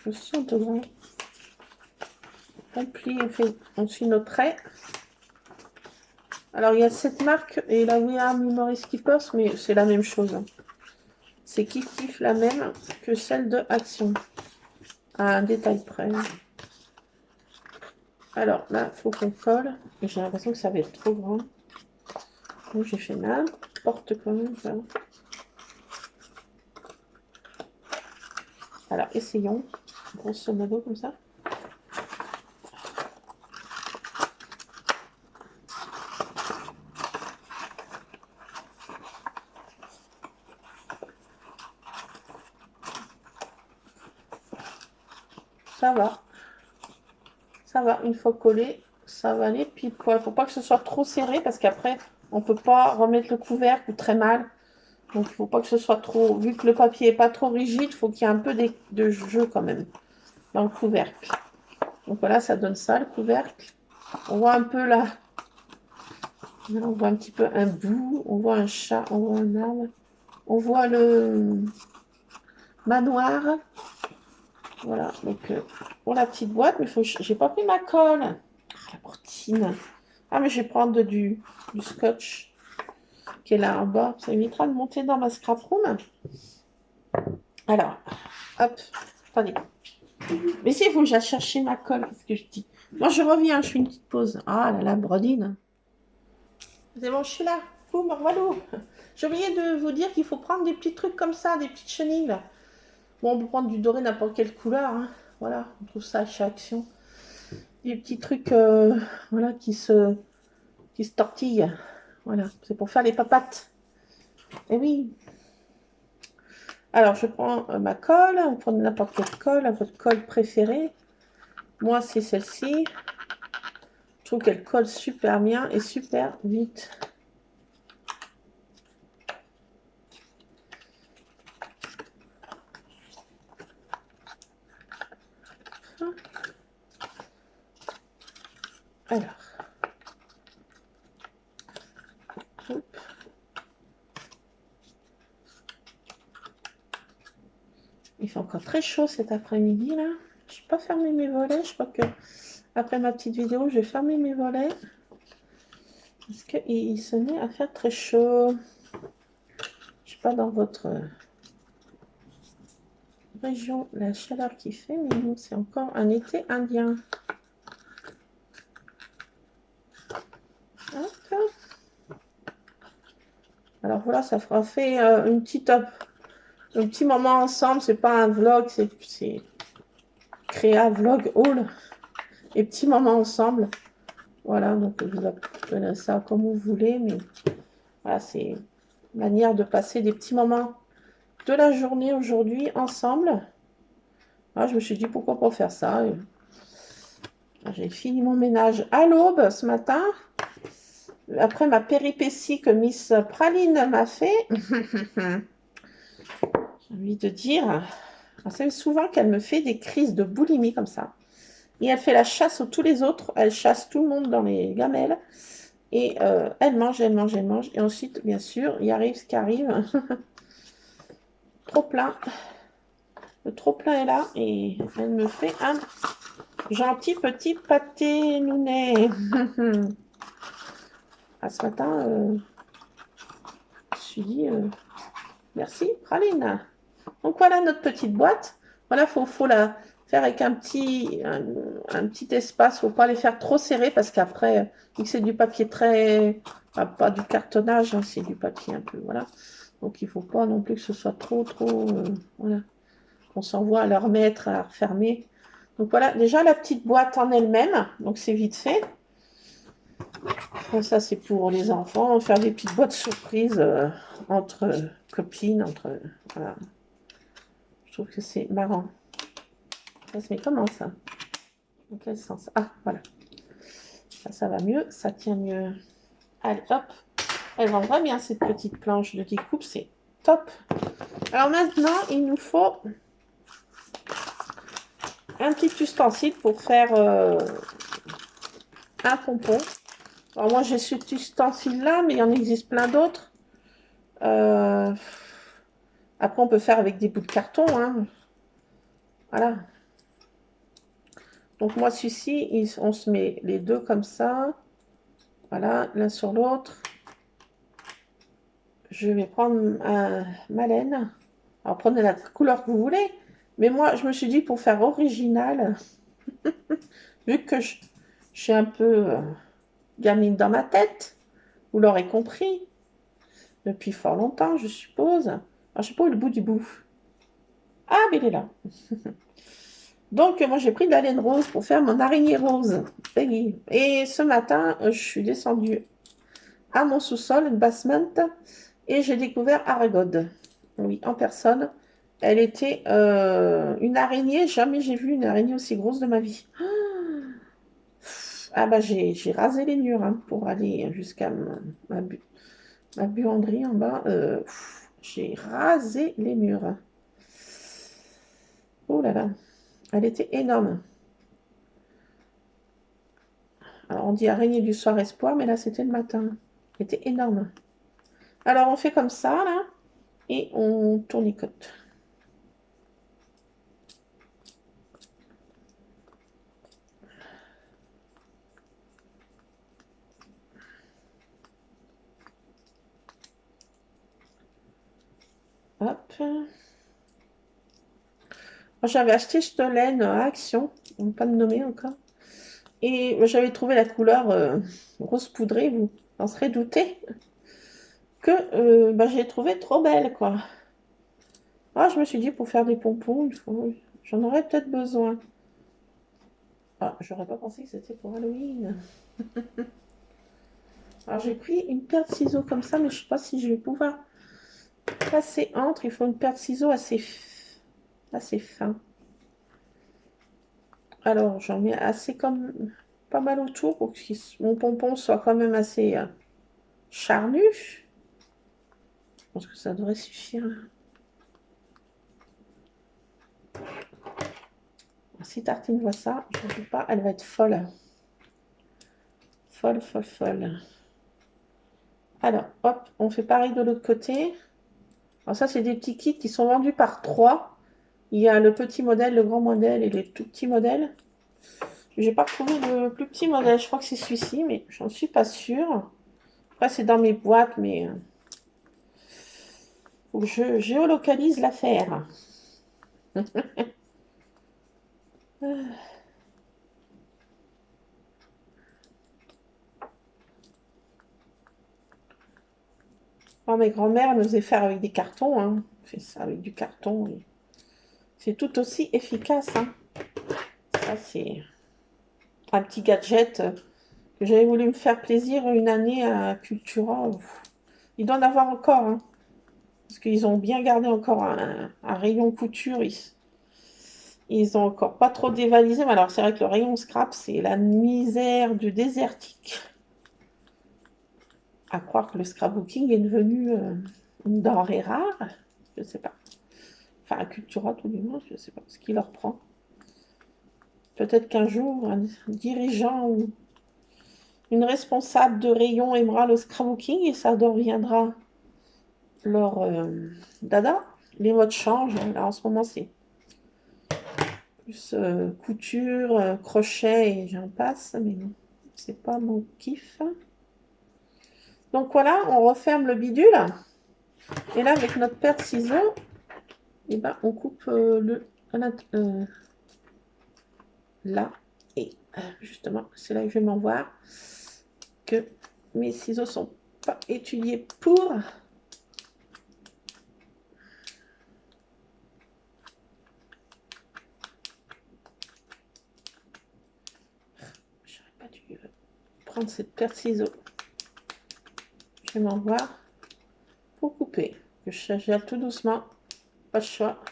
Je sens de grand. On plie et on suit nos traits. Alors, il y a cette marque et la We Are Memory Skippers, mais c'est la même chose. C'est kiff la même que celle de Action. À un détail près. Alors, là, il faut qu'on colle. Et j'ai l'impression que ça va être trop grand. Donc, j'ai fait n'importe quoi. Alors, essayons. Grosso modo, comme ça. Ça va, une fois collé, ça va aller. Puis il ne faut pas que ce soit trop serré parce qu'après, on ne peut pas remettre le couvercle ou très mal. Donc il ne faut pas que ce soit trop, vu que le papier n'est pas trop rigide, il faut qu'il y ait un peu de jeu quand même dans le couvercle. Donc voilà, ça donne ça, le couvercle. On voit un peu là Là, on voit un petit peu un bout, on voit un chat, on voit un arbre, on voit le manoir. Voilà, donc pour la petite boîte, mais j'ai pas pris ma colle. Ah, la bottine. Ah, mais je vais prendre du scotch qui est là en bas. Ça évitera de monter dans ma scrap room. Alors, hop, attendez. Mais c'est vous, j'ai cherché ma colle, qu'est-ce que je dis? Moi, je reviens, je fais une petite pause. Ah là là, brodine. C'est bon, je suis là. Boum, voilà. J'ai oublié de vous dire qu'il faut prendre des petits trucs comme ça, des petites chenilles là. Bon, on peut prendre du doré n'importe quelle couleur. Hein. Voilà, on trouve ça chez Action. Des petits trucs voilà, qui se tortillent. Voilà, c'est pour faire les papates. Et oui. Alors, je prends ma colle. Vous prenez n'importe quelle colle, votre colle préférée. Moi, c'est celle-ci. Je trouve qu'elle colle super bien et super vite. Alors. Hop. Il fait encore très chaud cet après-midi là. Je n'ai pas fermé mes volets. Je crois que après ma petite vidéo, je vais fermer mes volets. Parce qu'il se met à faire très chaud. Je ne sais pas dans votre région la chaleur qu'il fait, mais nous, c'est encore un été indien. Hop. Alors voilà, ça fera fait un petit moment ensemble. C'est pas un vlog, c'est créa vlog haul. Et petit moment ensemble. Voilà, donc vous appelez ça comme vous voulez, mais voilà, c'est une manière de passer des petits moments de la journée aujourd'hui ensemble. Ah, je me suis dit pourquoi pas faire ça. J'ai fini mon ménage à l'aube ce matin. Après ma péripétie que Miss Praline m'a fait. J'ai envie de dire. Vous savez souvent qu'elle me fait des crises de boulimie comme ça. Et elle fait la chasse aux tous les autres. Elle chasse tout le monde dans les gamelles. Et elle mange, elle mange, elle mange. Et ensuite, bien sûr, il arrive ce qui arrive. Trop plein. Le trop plein est là. Et elle me fait un gentil petit pâté nounet. À ce matin, je me suis dit merci, Praline. Donc voilà notre petite boîte. Voilà, faut la faire avec un petit espace. Faut pas les faire trop serrés parce qu'après, vu que c'est du papier très, pas du cartonnage, hein, c'est du papier un peu, voilà. Donc il faut pas non plus que ce soit trop, voilà. On s'envoie à leur mettre, à refermer. Donc voilà, déjà la petite boîte en elle-même, donc c'est vite fait. Ça c'est pour les enfants, faire des petites boîtes surprises entre copines, voilà. Je trouve que c'est marrant. Ça se met comment ça? Dans quel sens? Ah, voilà. Ça va mieux, ça tient mieux. Allez, hop. Elle va vraiment bien cette petite planche de découpe, c'est top. Alors maintenant, il nous faut un petit ustensile pour faire un pompon. Alors moi j'ai cet ustensile là, mais il en existe plein d'autres. Après on peut faire avec des bouts de carton, hein. Voilà. Donc moi celui-ci, on se met les deux comme ça. Voilà, l'un sur l'autre. Je vais prendre ma laine. Alors prenez la couleur que vous voulez. Mais moi je me suis dit pour faire original, vu que je suis un peu gamine dans ma tête, vous l'aurez compris, depuis fort longtemps je suppose. Alors je sais pas où est le bout du bout. Ah mais il est là. Donc moi j'ai pris de la laine rose pour faire mon araignée rose. Et ce matin je suis descendue à mon sous-sol, une basement, et j'ai découvert Aragode. Oui, en personne. Elle était une araignée. Jamais j'ai vu une araignée aussi grosse de ma vie. Ah bah j'ai rasé les murs hein, pour aller jusqu'à ma buanderie en bas. J'ai rasé les murs. Oh là là. Elle était énorme. Alors on dit araignée du soir espoir, mais là c'était le matin. était énorme. Alors, on fait comme ça, là, et on tournicote. Hop. J'avais acheté cette laine à Action, on ne peut pas le nommer encore. Et j'avais trouvé la couleur rose poudrée, vous en serez douté, que j'ai trouvé trop belle, quoi. Ah, je me suis dit, pour faire des pompons, j'en aurais peut-être besoin. Ah, j'aurais pas pensé que c'était pour Halloween. Alors, j'ai pris une paire de ciseaux comme ça, mais je sais pas si je vais pouvoir passer entre. Il faut une paire de ciseaux assez fin. Alors, j'en mets assez comme pas mal autour pour que mon pompon soit quand même assez charnu. Je pense que ça devrait suffire. Si Tartine voit ça, je ne sais pas, elle va être folle. Folle, folle, folle. Alors, hop, on fait pareil de l'autre côté. Alors ça, c'est des petits kits qui sont vendus par 3. Il y a le petit modèle, le grand modèle et le tout petit modèle. J'ai pas retrouvé le plus petit modèle, je crois que c'est celui-ci, mais j'en suis pas sûre. Après, c'est dans mes boîtes, mais faut que je géolocalise l'affaire. Oh, mes grands-mères nous faisaient faire avec des cartons. Hein. On fait ça avec du carton. C'est tout aussi efficace. Hein. Ça, c'est un petit gadget que j'avais voulu me faire plaisir une année à Cultura. Ils doivent en avoir encore. Hein. Parce qu'ils ont bien gardé encore un rayon couture. Ils ont encore pas trop dévalisé. Mais alors, c'est vrai que le rayon scrap, c'est la misère du désertique. À croire que le scrapbooking est devenu une denrée rare. Je sais pas. Enfin, à Cultura, tout du moins, je sais pas ce qui leur prend. Peut-être qu'un jour, un dirigeant ou une responsable de rayon aimera le scrapbooking et ça deviendra leur dada. Les modes changent. Là, en ce moment, c'est plus couture, crochet et j'en passe, mais non, c'est pas mon kiff. Donc voilà, on referme le bidule. Et là, avec notre paire de ciseaux, et ben, on coupe là. Et justement, c'est là que je vais m'en voir que mes ciseaux sont pas étudiés pour. J'aurais pas dû prendre cette paire de ciseaux. Je vais m'en voir pour couper. Que je gèle tout doucement. Pas de choix.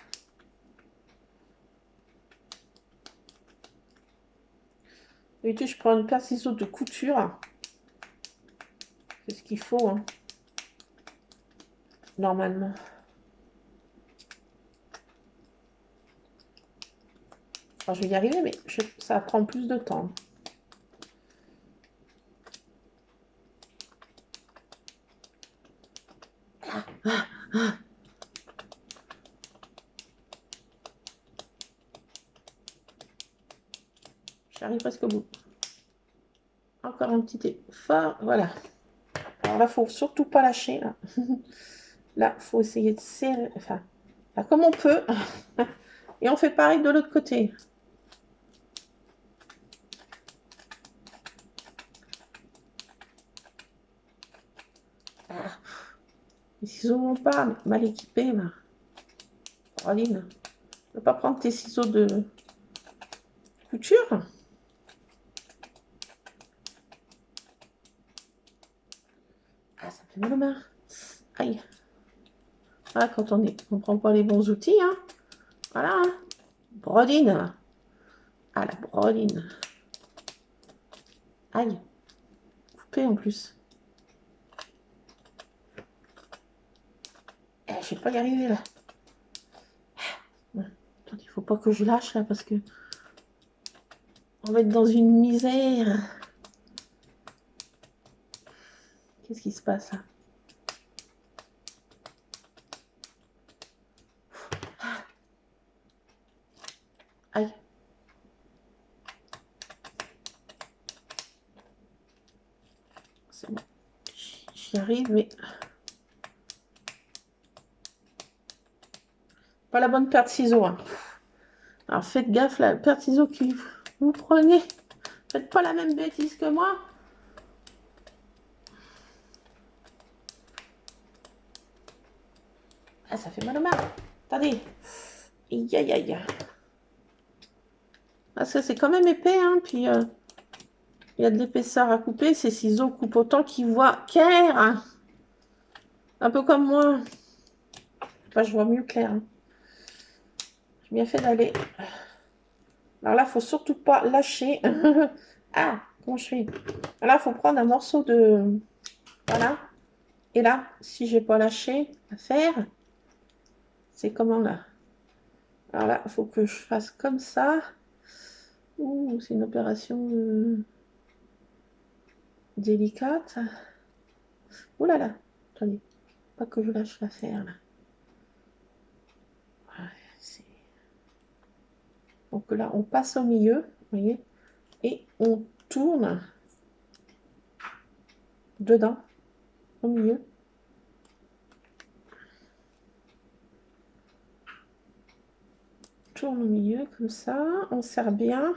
D'habitude, je prends une paire de ciseaux de couture. C'est ce qu'il faut, hein. Normalement. Alors, je vais y arriver, mais ça prend plus de temps. J'arrive presque au bout. Encore un petit effort. Voilà. Alors là, faut surtout pas lâcher. Là, là faut essayer de serrer. Enfin, là, comme on peut. Et on fait pareil de l'autre côté. Les ciseaux vont pas mal équipés, là. Caroline, tu ne peux pas prendre tes ciseaux de couture? Ah, ça fait mal aux mains. Aïe. Voilà, quand on prend pas les bons outils, hein. Voilà. Hein. Brodine. Ah, la brodine. Aïe. Coupé en plus. Je vais pas y arriver là. Attendez, il faut pas que je lâche là parce que on va être dans une misère. Qu'est-ce qui se passe là? Aïe. C'est bon. J'y arrive, mais... Pas la bonne paire de ciseaux. Hein. Alors faites gaffe, la paire de ciseaux que vous prenez. Faites pas la même bêtise que moi. Ah, ça fait mal aux mains. Attendez. Aïe, aïe, aïe. Parce que c'est quand même épais, hein. Puis, il y a de l'épaisseur à couper. Ces ciseaux coupent autant qu'ils voient clair. Hein. Un peu comme moi. Enfin, je vois mieux clair. Hein. J'ai bien fait d'aller. Alors là, il faut surtout pas lâcher. Ah, comment je fais? Là, il faut prendre un morceau de... Voilà. Et là, si j'ai pas lâché à faire, c'est comment là? Alors là, il faut que je fasse comme ça. Ouh, c'est une opération délicate. Ouh là là, attendez, pas que je lâche l'affaire là. Ouais, donc là, on passe au milieu, vous voyez, et on tourne dedans, au milieu. Tourne au milieu comme ça, on serre bien.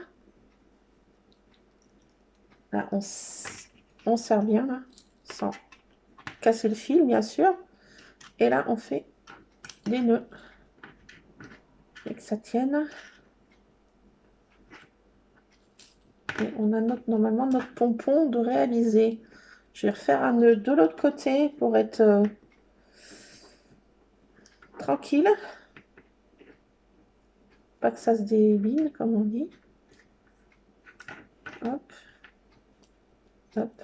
Là, on serre bien là, sans casser le fil bien sûr. Et là, on fait des nœuds et que ça tienne. Et on a normalement notre pompon de réaliser. Je vais refaire un nœud de l'autre côté pour être tranquille. Pas que ça se débile, comme on dit. Hop. Hop.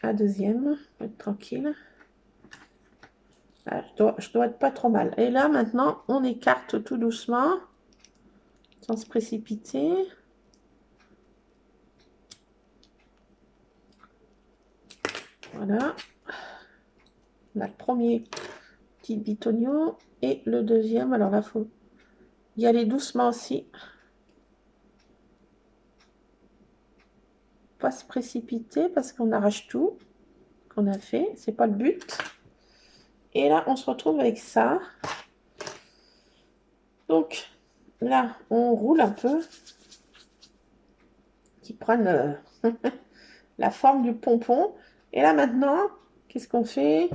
Un deuxième, pour être tranquille. Là, je dois être pas trop mal. Et là, maintenant, on écarte tout doucement, sans se précipiter. Voilà. On a le premier petit bitonio et le deuxième. Alors là, il faut y aller doucement aussi. Pas se précipiter parce qu'on arrache tout qu'on a fait. C'est pas le but. Et là, on se retrouve avec ça. Donc, là, on roule un peu. Qui prennent la forme du pompon. Et là, maintenant, qu'est-ce qu'on fait?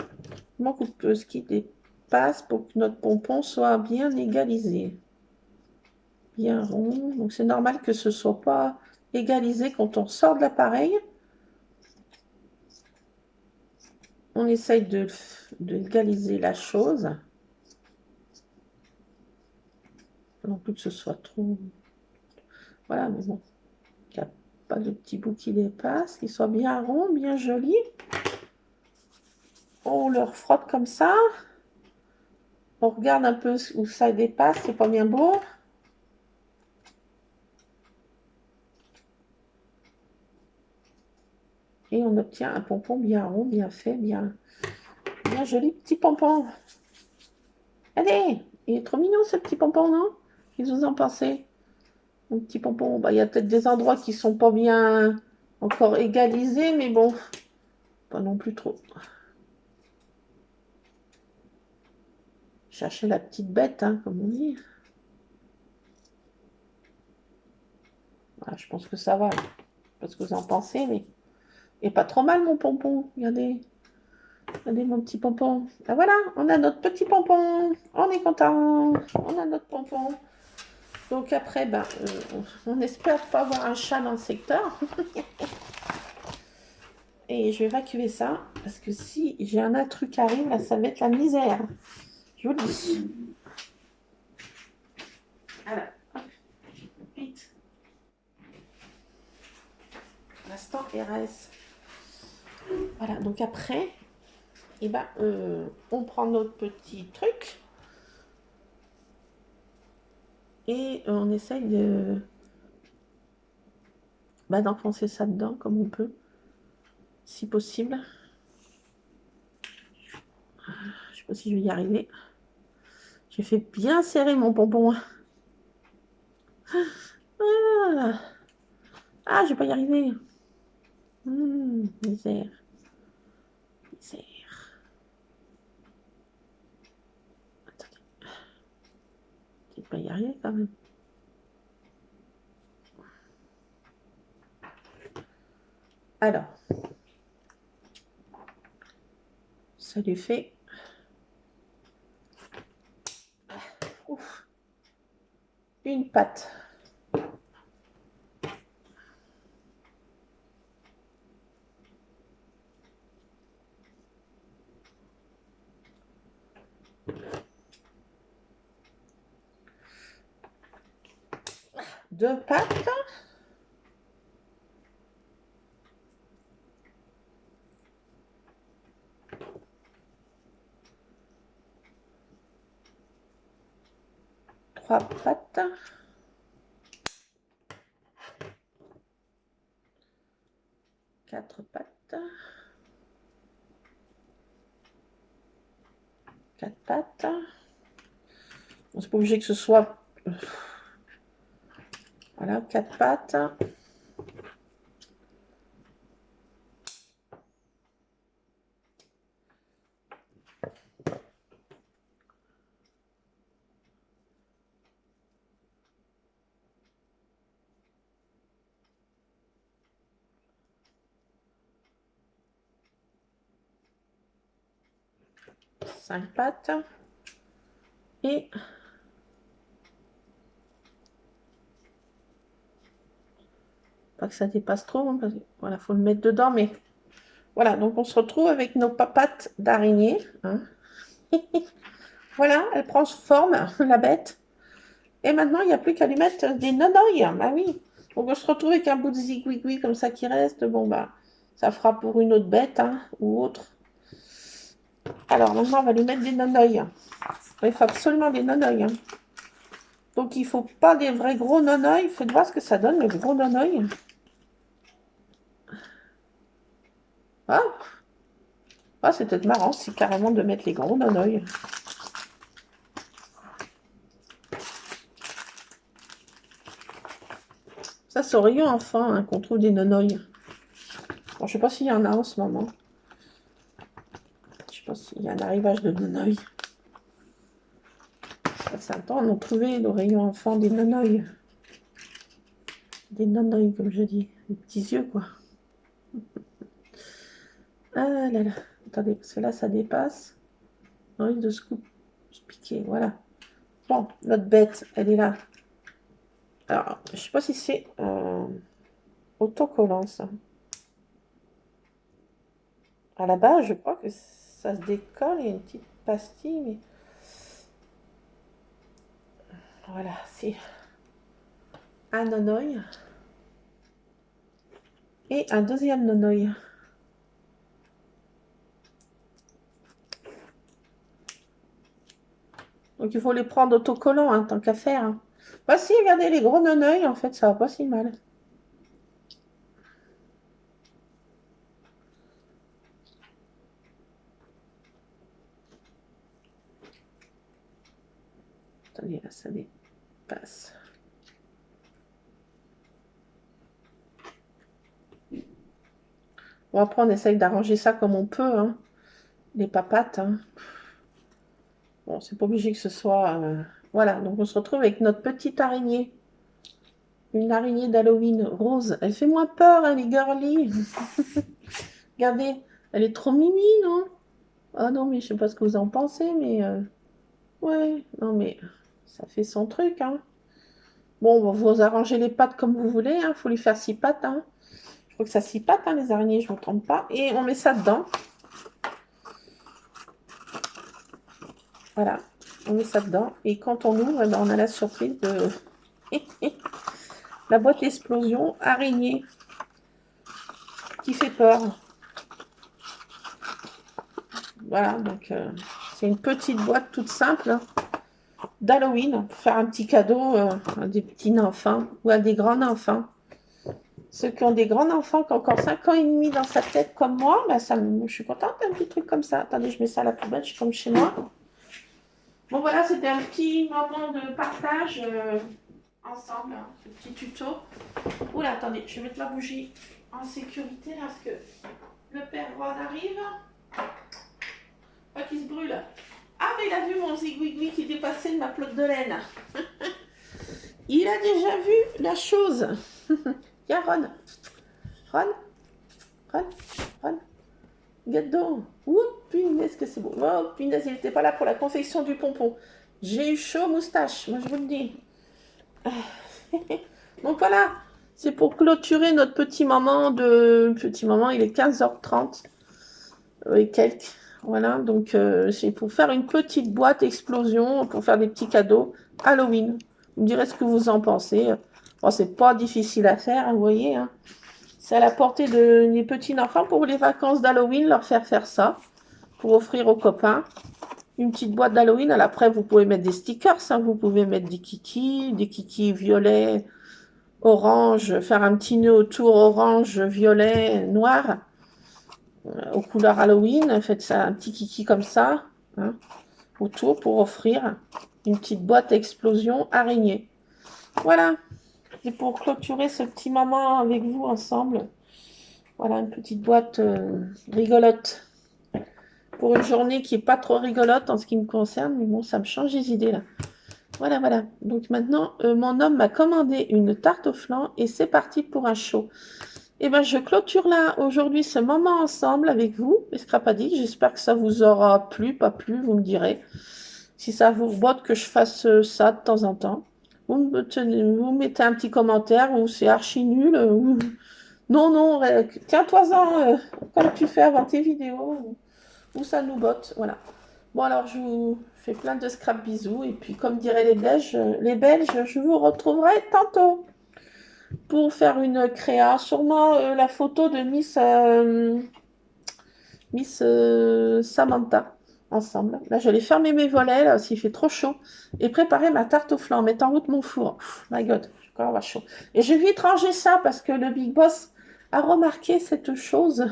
Il manque ce qui dépasse pour que notre pompon soit bien égalisé. Bien rond. Donc, c'est normal que ce ne soit pas égalisé quand on sort de l'appareil. On essaye de égaliser la chose. Pas non plus que ce soit trop... Voilà, mais bon. Il n'y a pas de petits bouts qui dépassent. Qu'il soit bien rond, bien joli. On le frotte comme ça. On regarde un peu où ça dépasse. C'est pas bien beau. Et on obtient un pompon bien rond, bien fait, bien joli petit pompon. Allez, il est trop mignon ce petit pompon, non? Qu'est-ce que vous en pensez? Un petit pompon, bah, il y a peut-être des endroits qui sont pas bien encore égalisés, mais bon, pas non plus trop. Chercher la petite bête, hein, comme on dit. Voilà, je pense que ça va. Je sais pas ce que vous en pensez, mais... Et pas trop mal, mon pompon. Regardez. Regardez mon petit pompon. Ah voilà, on a notre petit pompon. On est content. On a notre pompon. Donc après, ben, on espère pas avoir un chat dans le secteur. Et je vais évacuer ça. Parce que si j'ai un intrus qui arrive, là, ça va être la misère. Je vous le dis. Alors, hop. Vite. L'instant RS. Voilà, donc après, eh ben, on prend notre petit truc. Et on essaye d'enfoncer ça dedans comme on peut. si possible. Je sais pas si je vais y arriver. J'ai fait bien serrer mon bonbon. Ah, ah je vais pas y arriver. Misère. Misère. Attendez. Je vais pas y arriver quand même. Alors. Ça lui fait... Ouf. Une patte. Deux pattes. Trois pattes. Quatre pattes. Quatre pattes. Bon, c'est pas obligé que ce soit... Voilà, quatre pattes. Cinq pattes. Et... Pas que ça dépasse trop, hein, parce que, voilà, faut le mettre dedans, mais... Voilà, donc on se retrouve avec nos papates d'araignée. Hein. Voilà, elle prend forme, la bête. Et maintenant, il n'y a plus qu'à lui mettre des nonoïs. Bah oui. Donc on se retrouve avec un bout de zigouigoui comme ça qui reste. Bon, bah, ça fera pour une autre bête, hein, ou autre. Alors, maintenant, on va lui mettre des nonoïs. Il faut absolument des nonoïs. Hein. Donc, il ne faut pas des vrais gros nonoïs. Faites voir ce que ça donne, les gros nonoïs. Ah, ah c'est peut-être marrant, c'est carrément de mettre les gros nonoïs. Ça, c'est au rayon enfant hein, qu'on trouve des nonoïs. Bon, je ne sais pas s'il y en a en ce moment. Je ne sais pas s'il y a un arrivage de nonoïs. C'est un temps, on a trouvé au rayon enfant des nonoïs. Des nonoïs, comme je dis. Des petits yeux, quoi. Ah là là. Attendez, parce que là, ça dépasse. On risque de se piquer. Voilà. Bon, notre bête, elle est là. Alors, je ne sais pas si c'est autocollant, ça. À la base, je crois que ça se décolle. Il y a une petite pastille, mais... Voilà, c'est un nonoï. Et un deuxième nonoï. Donc, il faut les prendre autocollants, hein, tant qu'à faire. Hein. Bah si, regardez, les gros nonoïs, en fait, ça va pas si mal. Attendez, là, ça dépasse. Bon, après, on essaye d'arranger ça comme on peut, hein. Les papates, hein. Bon, c'est pas obligé que ce soit... Voilà, donc on se retrouve avec notre petite araignée. Une araignée d'Halloween rose. Elle fait moins peur, elle est girly. Regardez, elle est trop mimi, non? Ah non, mais je sais pas ce que vous en pensez, mais... Ouais, non, mais ça fait son truc, hein. Bon, vous arrangez les pattes comme vous voulez, hein. Faut lui faire 6 pattes, hein. Je crois que ça 6 pattes, hein, les araignées, je ne me trompe pas. Et on met ça dedans. Voilà, on met ça dedans. Et quand on ouvre, eh ben, on a la surprise de la boîte explosion araignée qui fait peur. Voilà, donc c'est une petite boîte toute simple hein, d'Halloween pour faire un petit cadeau à des petits enfants ou à des grands enfants. Ceux qui ont des grands enfants qui ont encore 5 ans et demi dans sa tête comme moi, bah je suis contente d'un petit truc comme ça. Attendez, je mets ça à la poubelle, je suis comme chez moi. Bon voilà, c'était un petit moment de partage ensemble, hein, ce petit tuto. Oula, attendez, je vais mettre ma bougie en sécurité là, parce que le père Ron arrive. Pas qu'il se brûle. Ah, mais il a vu mon zigouigoui qui dépassait de ma pelote de laine. Il a déjà vu la chose. Y'a Ron. Ron. Ron. Ron. Gâteau. Ouh, punaise que c'est beau. Oh, punaise, il n'était pas là pour la confection du pompon. J'ai eu chaud moustache, moi je vous le dis. Donc voilà, c'est pour clôturer notre petit moment de... Petit moment, il est 15h30 et quelques. Voilà, donc c'est pour faire une petite boîte explosion, pour faire des petits cadeaux Halloween. Vous me direz ce que vous en pensez. Bon, c'est pas difficile à faire, hein, vous voyez. Hein. C'est à la portée des petits enfants pour les vacances d'Halloween, leur faire ça, pour offrir aux copains. Une petite boîte d'Halloween. Après, vous pouvez mettre des stickers, hein, vous pouvez mettre des kikis violets, orange, faire un petit nœud autour orange, violet, noir, aux couleurs Halloween. Faites ça, un petit kiki comme ça, hein, autour pour offrir une petite boîte explosion araignée. Voilà. Et pour clôturer ce petit moment avec vous ensemble, voilà une petite boîte rigolote. Pour une journée qui n'est pas trop rigolote en ce qui me concerne, mais bon, ça me change les idées là. Voilà, voilà. Donc maintenant, mon homme m'a commandé une tarte au flan et c'est parti pour un show. Et bien, je clôture là aujourd'hui ce moment ensemble avec vous, les Scrapadiques. J'espère que ça vous aura plu, pas plu, vous me direz. Si ça vous rebotte que je fasse ça de temps en temps. Vous mettez un petit commentaire ou c'est archi nul. Ou... Non, non, tiens-toi-en comme tu fais avant tes vidéos. Ou ça nous botte, voilà. Bon, alors, je vous fais plein de scrap bisous. Et puis, comme diraient les Belges, je vous retrouverai tantôt pour faire une créa. Sûrement la photo de Miss Samantha ensemble. Là, je vais fermer mes volets, là, s'il fait trop chaud. Et préparer ma tarte au flan, mettre en route mon four. Pff, my God, j'ai encore avoir chaud. Et je vais vite ranger ça parce que le Big Boss a remarqué cette chose.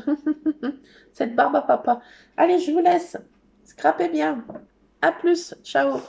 Cette barbe à papa. Allez, je vous laisse. Scrapez bien. À plus. Ciao.